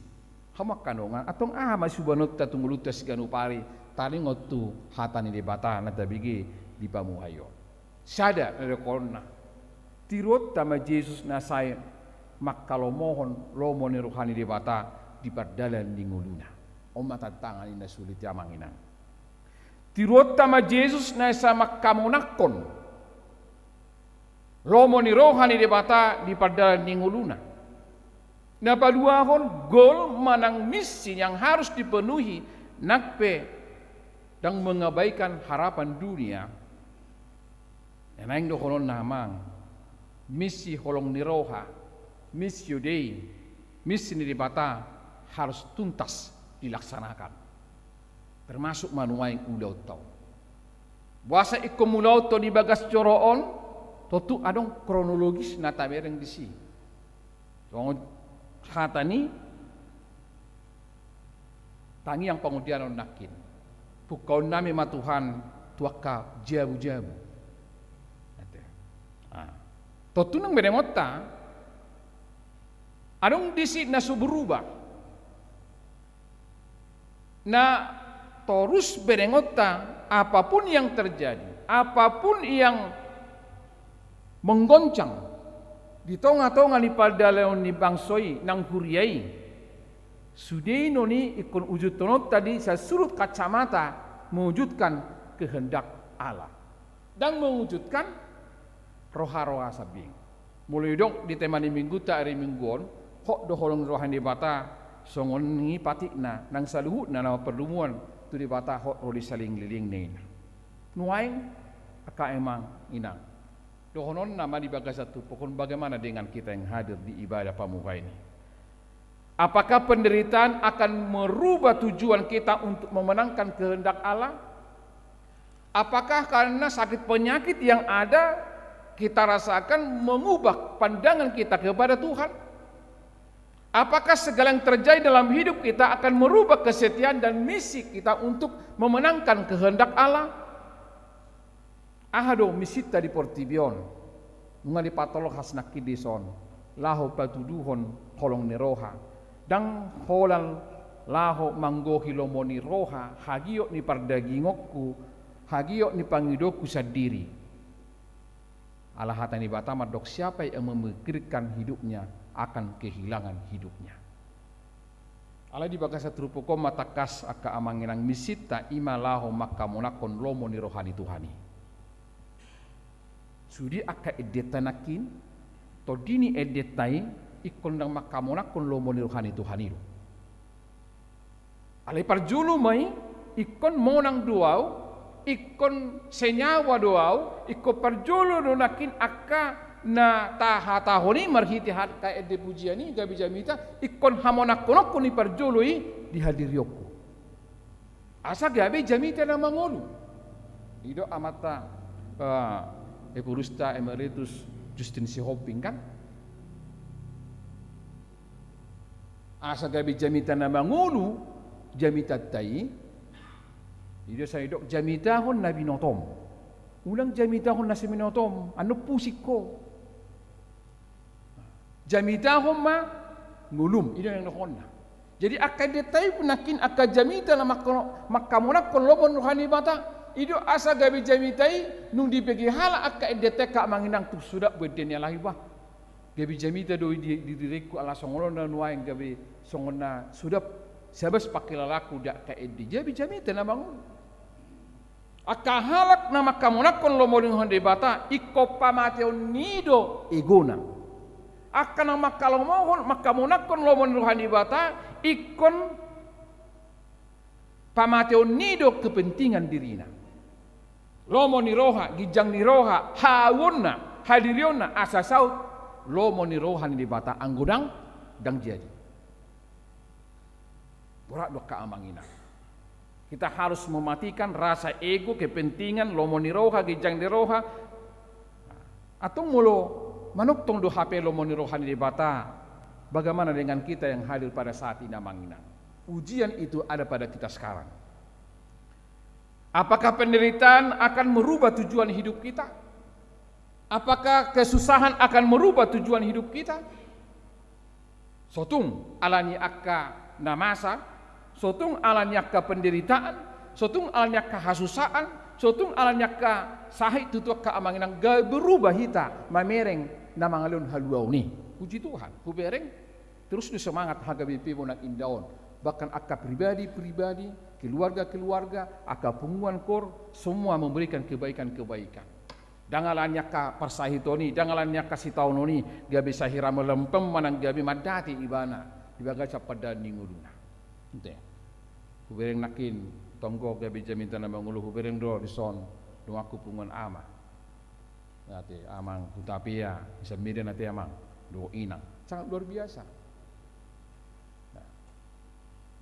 hamak kanongan atong masubanot ta tungulutas ganu pari taling otu hatani de bata na tabigi di pamuhayo sada rekonna tirot tama Yesus na say makkalomohon lomo ni rohani de bata di pardalan di nguluna o matatangan na sulit yamanginan tirot tama Yesus na sa makkamonakon lomo ni rohani de bata di pardalan di nguluna. Napaduahon gol manang misi yang harus dipenuhi nakpe dan mengabaikan harapan dunia. Yang do holon namang misi holong niroha, misi yudei, misi niribata harus tuntas dilaksanakan. Termasuk manuai ulau tau. Buasa ikomulau to di bagas coroon, totu adong kronologis nata bereng di si. Hatani tangi yang pengudian nakin pukau nami matuhan tuaka jabu-jabu totu nang beremota adong disi nasu berubah na terus berengota apapun yang terjadi apapun yang menggoncang di tonga-tonga ni padalaon ni bangsoi nang huriai sudai noni ikon wujud tonot tadi saya surut kacamata mewujudkan kehendak Allah dan mewujudkan roha-roha sabing mulai dong di temani minggu ta hari mingguon hok doholong rohani bata songon ni patikna nang saluhut na nama perlumuan tu di bata hok roli saling liling neina nuaing aka emang inang. Dohonon nama di bagas satu pokon bagaimana dengan kita yang hadir di ibadah pamuka ini? Apakah penderitaan akan merubah tujuan kita untuk memenangkan kehendak Allah? Apakah karena sakit penyakit yang ada kita rasakan mengubah pandangan kita kepada Tuhan? Apakah segala yang terjadi dalam hidup kita akan merubah kesetiaan dan misi kita untuk memenangkan kehendak Allah? Ahado misita di portibion, mengali patolog hasnak kidison, laho patuduhon holong neroha, dang holal laho manggohi lomoni roha, hagio ni pardagingokku, hagio ni pangidoku sadiri. Allah hatani batama dok siapa yang memikirkan hidupnya akan kehilangan hidupnya. Allah di bagasa trupoko matakas aka amanginang misita imalaho makamonakon lomo ni rohani Tuhani. Sudi aka edetanakin to dini edetai ikon nang makamonakon lomo ni rohani Tuhani. Allah parjulu mai ikon monang duau ikon senyawa doau ikon parjulu nunakin aka na tahoni marhiti hat ka ede pujiani gabi jamita ikon hamonakonok ni parjului di hadirioku asa gabi jamita na mangolu ido amata Epurista Emeritus Justin Sihoping kan asa gabi jamita na mangolu jamita tai ido sa idok jamita hon na binotom ulang jamita hon na seminotom ano pusik ko jamita homma ngulum ini yang nokonna. Jadi akan detai punakin akan jamita na makamonak kon lobon rohani bata ido asa gabi jamitai nung dipegi hala akan detai ka manginang tu sudah beden ya lahi bah. Gabi jamita do di diriku ala songona nuaing gabi songona sudah sabas pakilalaku dak ka edi gabi jamita na bangun. Aka halak na makamonak kon lobon rohani bata ikko pamateon nido egona. Akan nama kalau mohon makamunakon lomon rohani bata ikon pamateo nido kepentingan dirina lomon ni roha gijang ni roha hawonna hadiriona asa saut lomon ni rohani di bata anggudang dang jadi borak dok kaamangina kita harus mematikan rasa ego kepentingan lomon ni roha gijang ni roha atau mulo manuk tong do HP lomoni rohani di bata. Bagaimana dengan kita yang hadir pada saat ini manginang? Ujian itu ada pada kita sekarang. Apakah penderitaan akan merubah tujuan hidup kita? Apakah kesusahan akan merubah tujuan hidup kita? Sotung alani akka namasa, sotung alani akka penderitaan, sotung alani akka hasusaan, sotung alani akka sahit tutuak ka amanginang berubah hita mamereng na mangalun haluaw ni. Puji Tuhan, hubereng terus di semangat hagabipi mo ng indaon. Bahkan akka pribadi-pribadi, keluarga-keluarga, akka punguan kor, semua memberikan kebaikan-kebaikan. Dangalannya ka persahitoni, dangalannya ka sitaunoni, gabi sahira melempem manang gabi madati ibana, dibaga pada ninguduna. Ente. Hubereng nakin, tonggo gabi jaminta na mangulu hubereng do di son, do aku punguan ama. Nanti amang tutapia bisa miden nanti amang do inang sangat luar biasa. Nah,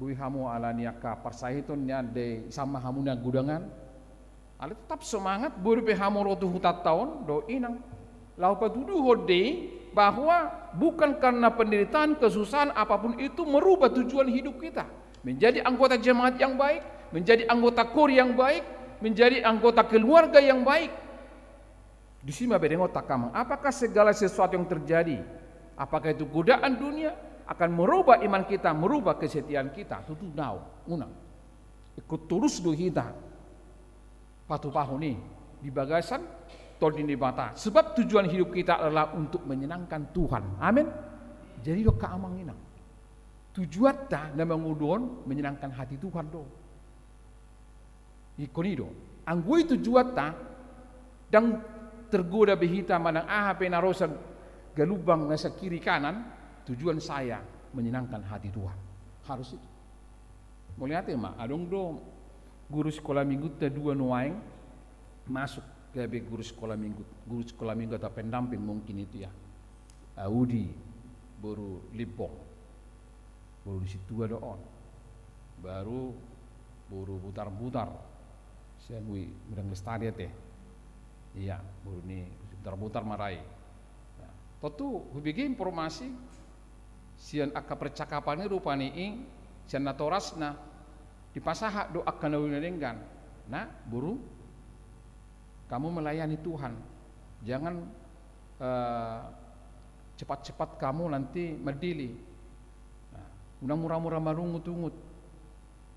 bui hamu alania ka parsahitonnya de sama hamunya gudangan, ale tetap semangat buri pe hamu rotu hutat tahun do inang. Lau patudu hode bahwa bukan karena penderitaan kesusahan apapun itu merubah tujuan hidup kita menjadi anggota jemaat yang baik, menjadi anggota kor yang baik, menjadi anggota keluarga yang baik. Di sini bedengok takamang. Apakah segala sesuatu yang terjadi, apakah itu godaan dunia akan merubah iman kita, merubah kesetiaan kita? Tutu nau, unang. Ikut terus do kita. Patu pahu ni di bagasan, tol di bata. Sebab tujuan hidup kita adalah untuk menyenangkan Tuhan. Amin. Jadi do kaamang inang. Tujuan ta na mangudon menyenangkan hati Tuhan do. Ikonido. Anggui tujuan ta dan tergoda behita manang ahap narosa galubang nasa kiri kanan, tujuan saya menyenangkan hati Tuhan. Harus itu. Mau lihat ya mak, adong do guru sekolah minggu te dua nuaing, masuk ke guru sekolah minggu atau pendamping mungkin itu ya. Audi baru Limpong, baru di situ ada on, baru putar-putar, saya gue merang lestari teh, iya baru nih putar-putar marai. Nah, tentu hubungi informasi, sian akka percakapan ini rupanya ing, sian natorasna di pasaha do akan nawinenggan. Nah, buru kamu melayani Tuhan, jangan cepat-cepat kamu nanti merdili. Nah, udah murah-murah marungut-ungut.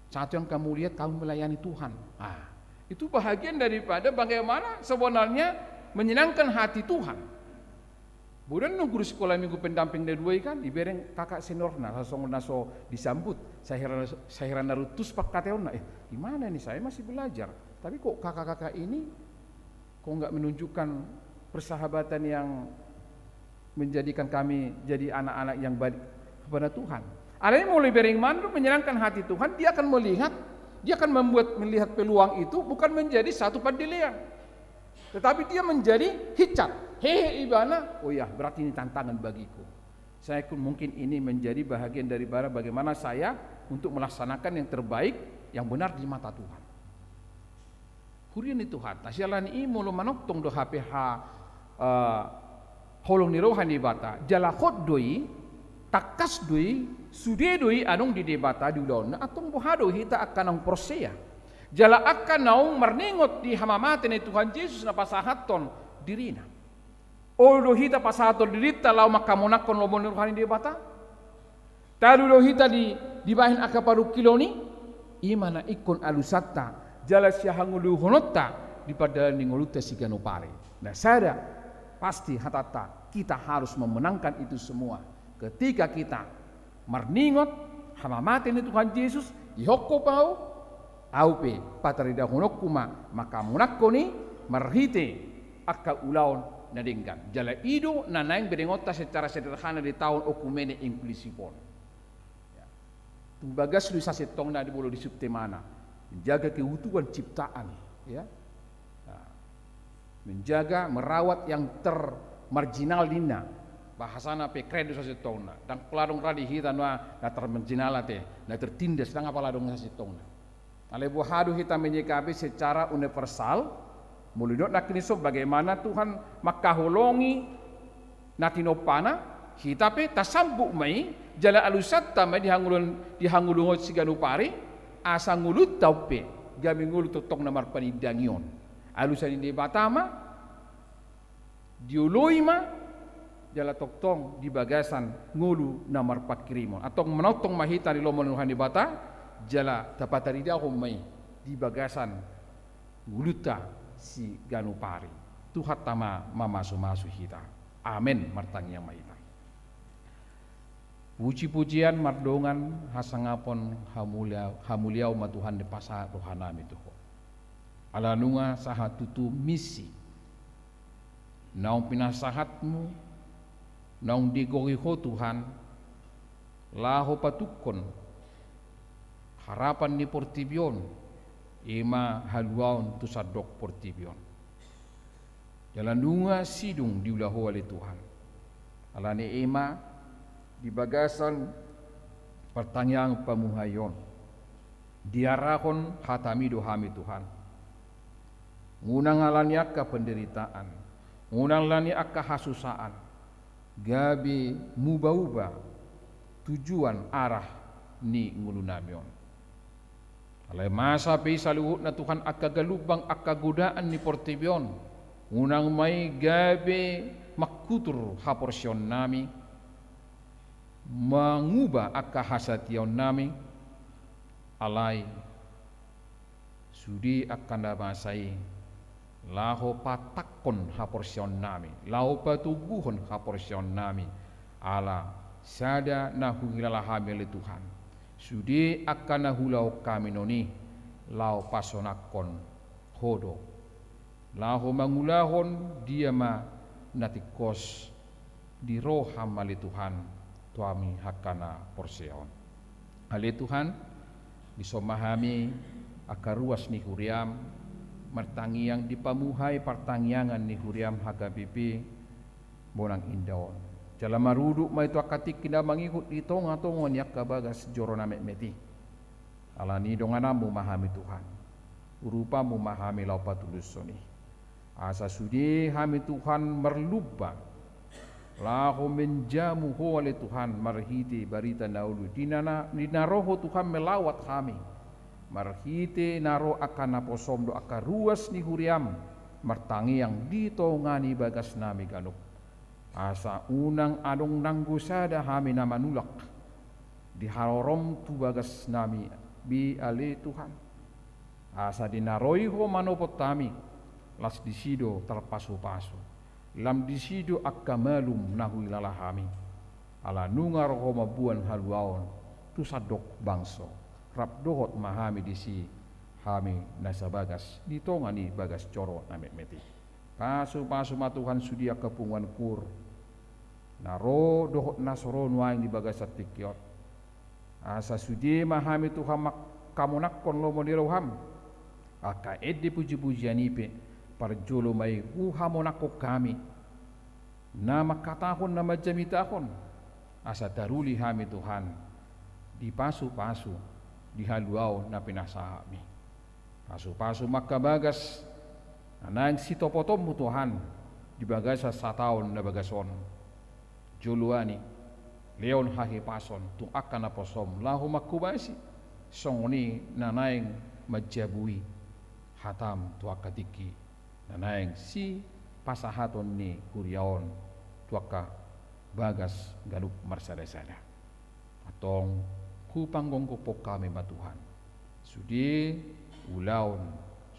Satu yang kamu lihat kamu melayani Tuhan. Ah, itu bahagian daripada bagaimana sebenarnya menyenangkan hati Tuhan. Bukan guru sekolah minggu pendamping dari dua kan, ibereng kakak seniorna, langsung naso disambut. Saya narutus pak kateona. Gimana nih saya masih belajar, tapi kok kakak-kakak ini kok nggak menunjukkan persahabatan yang menjadikan kami jadi anak-anak yang baik kepada Tuhan. Ada yang mulai beriman menyenangkan hati Tuhan, dia akan melihat peluang itu bukan menjadi satu pendilian, tetapi dia menjadi hijab. Hehe ibana, oh ya berarti ini tantangan bagiku. Saya mungkin ini menjadi bahagian dari bagaimana saya untuk melaksanakan yang terbaik, yang benar di mata Tuhan. Hurian itu hata, sialan ini mulu manoktong do HPH holong ni rohani bata jalakot doi takas doi sude doi anong di debata di ulon atong bohado hita akan ang prosea jala akan naung marningot di hamamate ni Tuhan Yesus na pasahaton dirina odo hita pasahaton dirita lau makamonakon lomon ni rohani debata talu do hita di bahin akaparu kiloni imana ikon alusata jala siahangulu honotta di padala ningoluta siganopare. Nah saya pasti hatata kita harus memenangkan itu semua ketika kita marningot hamamate ni Tuhan Yesus ihokko pau aupe patarida honokuma maka munakoni marhite akka ulaon nadenggan jala ido nanaing berengota secara sederhana di tahun okumene inklusipon ya. Tumbagas lu sasetong na di bolo di subtemana menjaga keutuhan ciptaan ya. Menjaga merawat yang termarginal dina bahasana pe kredo sasetongna dan peladong radi hita na termarginal teh na tertindas dan apa ladong sasetongna ale bohadu hita menyikapi secara universal mulidot nak kiniso bagaimana Tuhan makaholongi natinopana hita pe tasambuk mai jala alusatta mai dihangulungot siganupari asa ngulut taupe gabi ngulut totong namar panidangion alusan ini batama diuloima jala toktong di bagasan ngulu namar pakirimon atau menotong mahita di lomon nuhan di bata jala tapatarida homai di bagasan nguluta si ganupari Tuhan tama mamasu hita amin martang yang mahita puji-pujian mardongan hasangapon hamuliau matuhan di pasar rohanami tuho alanunga saha tutu misi naung pinasahatmu naung digoriho Tuhan laho patukon harapan ni portibion ima haluaun tusadok portibion jalanunga sidung diulaho oleh Tuhan alane ima di bagasan pertanyaan pamuhayon diarahon hatami dohami Tuhan ngunang alani akka penderitaan, ngunang lani akka hasusaan, gabi muba-uba tujuan arah ni ngulunamion. Alai masa pe saluhut na Tuhan akka galubang akka godaan ni portibion, ngunang mai gabi makutur haporsion nami, mengubah akka hasation nami, alai sudi akan damasai laho patakon haporsion nami laho patubuhon haporsion nami ala sada nahuilala hamil Tuhan sudi akan nahulau kami noni lao pasonakon hodo laho mangulahon dia ma natikos di roham mali Tuhan tuami hakana porseon ale Tuhan bisa memahami akaruas ni huriam martangiang dipamuhay partangiangan ni huriam hagabibi bonang indaon. Jala maruduk ma itu akatik kina mangikut ito nga tongon yak kabagas joro na meti. Alani donganamu mahami Tuhan. Urupamu mahami lau patulus soni. Asa sudi hami Tuhan merluba. Lahu menjamu ho oleh Tuhan marhiti barita naulu. Dinaroho Tuhan melawat kami. Marhiti naro akan naposom do akaruas ni huriam. Martangi yang ditongani bagas nami ganuk. Asa unang adong nanggusada hami na manulak di harorom tu bagas nami bi ale Tuhan. Asa dinaroi ho manopot tami las disido terpasu-pasu lam disido akamalum nahui lalahami ala nungar ho mabuan haluaon tu sadok bangso rap dohot mahami disi hami nasabagas ditongani bagas coro namek meti pasu-pasu matuhan sudia kepungan kur naro dohot nasron waing di bagas satikiot asa sudi mahami Tuhan mak kamonak kon lomo diroham aka edde puji-pujian ipe parjolo mai uhamonako kami nama katahon nama jamitahon asa daruli hami Tuhan di pasu-pasu di haluau na pinasahami pasu-pasu maka bagas anang sitopotom Tuhan di bagas sa tahun na bagason juluani leon hahi pason tung akan naposom lahu makubasi songoni nanaing majabui hatam tuaka tiki nanaing si pasahaton ni kuriaon tuaka bagas galup marsada-sada atong kupanggong kupok kami matuhan sudi ulaon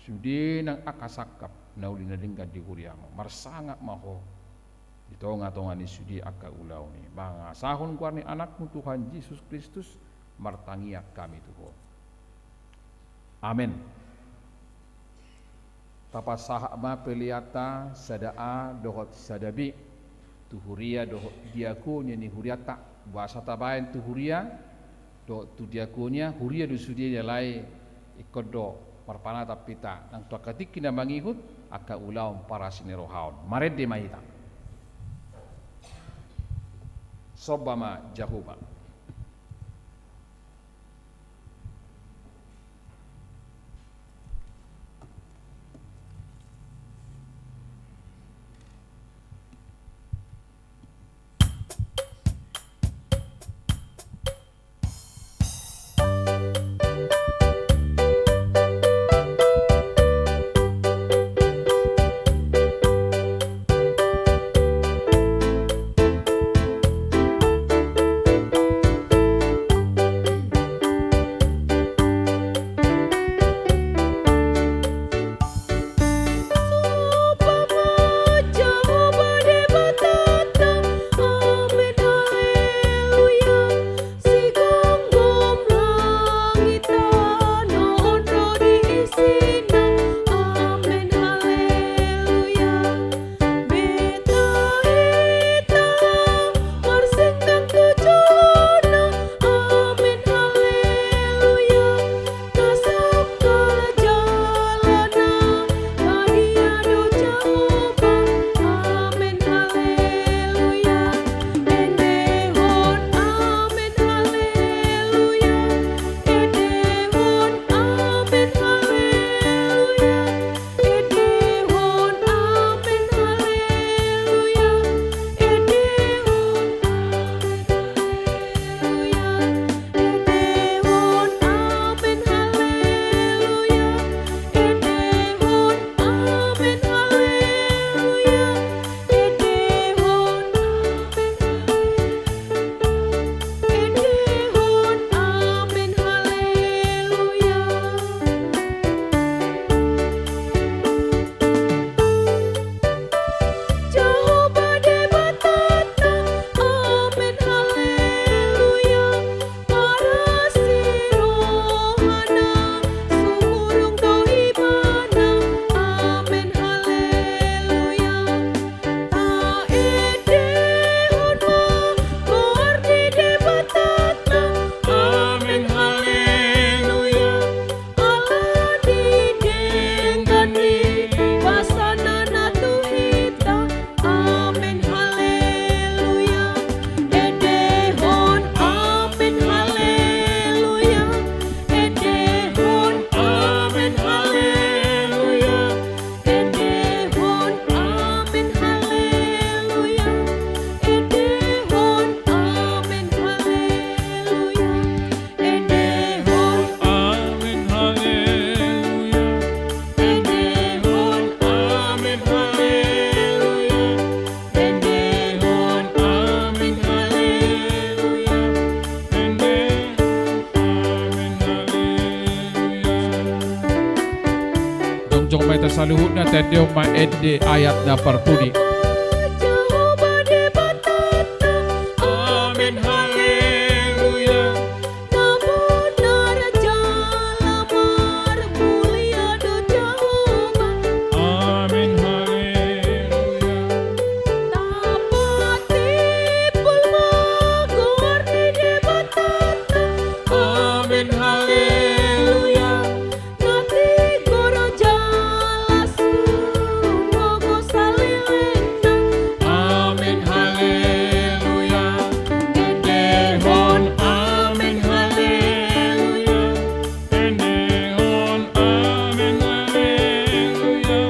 sudi nang akasakap na uli na lingkad di kuriamo marsangak maho ito nga tongan ni sudi aka ulaw ni mga sahon kwa ni anakmu Tuhan Yesus Kristus martangiak kami Tuhan amen. Tapas sahama peliata sadaa dohot sadabi tuhuria dohot diakonya ni huriata bahasa tabayan tuhuria dohot tu diakonya huria do sudia lai ikodo parpanata pita nang tuakatik kina mangihut aka ulaw para sinirohaon mared de mahita sobama jahuba saluhut na tadyo maende ayat na parpudi. Jehovah di batata, Amin haleluya. namun raja lamar mulia do Jehovah. Amin haleluya. Tapati pulmagor di batata, Amin haleluya. nanti goro jalas mogo salilena. Amin haleluya. Endehon amin haleluya. Endehon amin haleluya.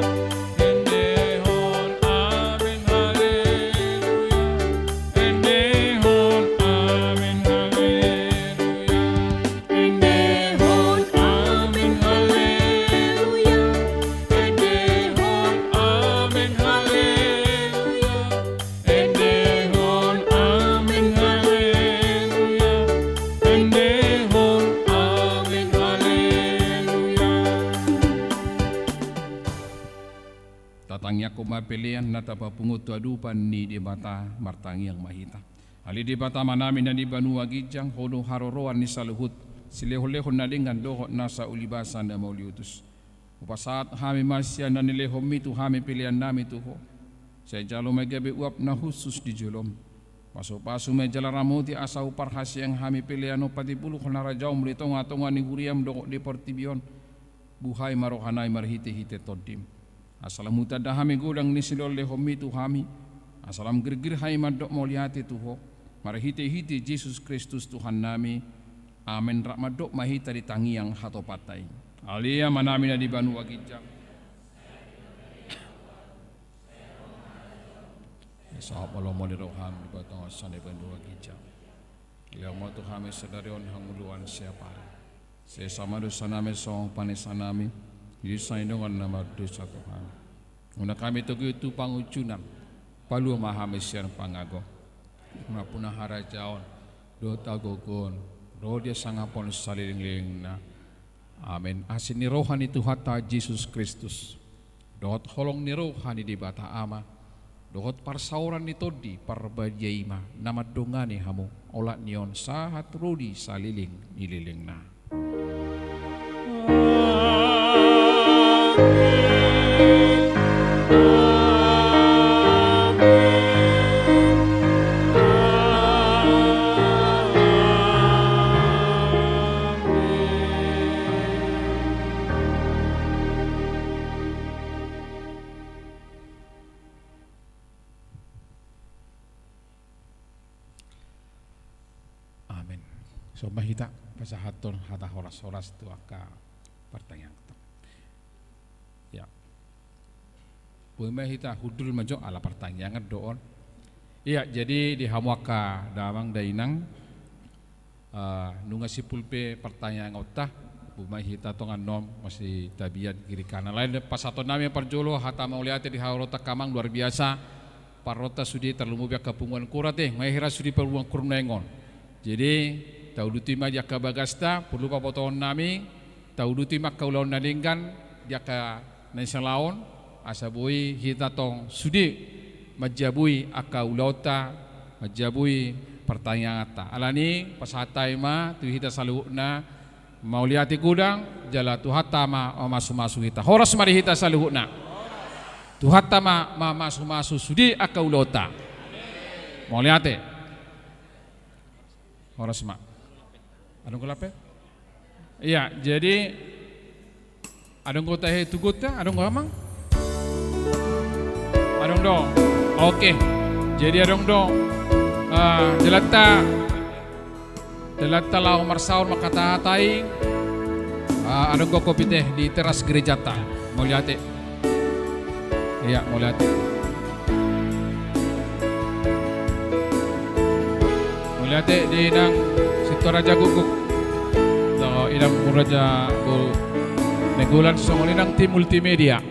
Endehon amin haleluya. Endehon amin haleluya. Endehon amin haleluya. Endehon amin haleluya. Endehon amin haleluya. Endehon amin haleluya. Tatangnya kumapilian na tapapungot adupan ni di bata martangi ang mahita. Ali di bata manamin na di banua gijang hono haroroan ni saluhut silehon-lehon na lingan dohot nasa ulibasan na mauliutus. Upasaat hami masya na nilehom itu hami pilihan nami tuho. Saya jalo may gabi uap na husus di julom. Paso-paso may jalaramuti asa upar hasyang hami pilihan o patipuluh na rajaw mlito nga tonga ni guriam dohot di portibion. Buhay marohanay marhiti-hiti todim. Asalamuta da hami gudang ni silol lehom itu hami. Asalam gergir hai madok moliati tuho. Marhiti-hiti Jesus Kristus Tuhan nami. Amin rak madok mahita di tangi yang hatopatai. Alia manami na di banu wagijang. Sahab alomo di roham di batang asan di banu wagijang. Yang mau Tuhan sedarion hanguluan siapa. Saya sama dosa nami song panisan nami. Jadi saya dengan nama dosa Tuhan. Una kami tugu itu pangucunan. Palu mahamisian pangago. Mapuna harajaon. Do tagogon. Do dia sangapon saliling na. Amin. Asin ni rohani Tuhan ta Jesus Kristus. Dohot holong ni rohani di bata ama. Dohot parsauran ni todi parbajaima. Nama dongani hamu. Olat nion sahat rudi saliling nililing na. Amin. So mahita pasahaton hata horas-horas tu aka pertanyaan. Ya. Mahita hudul majo ala pertanyaan doon. Iya, jadi di hamwaka damang dainang nunga sipulpe pertanyaan otah mahita tongan nom masih tabiat kiri kanan lain pasaton nami parjolo hata mauliate di harota kamang luar biasa parota sudi terlumu biak kapungan kurate mahira sudi perluang kurnaengon. Jadi tau duti ma jaka bagasta perlu papoton nami tau duti mak kaulaon nalinggan jaka naisalaon asabui hita tong sudi majabui akaulauta majabui pertanyaan ta alani pasatai ma tu hita saluhna mauliati gudang jala tu hatta ma masu-masu hita horas mari hita saluhna tu hatta ma masu-masu sudi akaulauta mauliate horas ma adong kulape iya jadi adong kota he tuguta adong gamang adong dong oke jadi adong dong jelata lau marsaur makata hatai adong ko kopi teh di teras gereja ta mau lihat iya mau lihat di nang situ raja guguk inang muraja negulan songol inang tim multimedia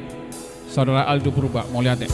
saudara Aldo Purba mau lihat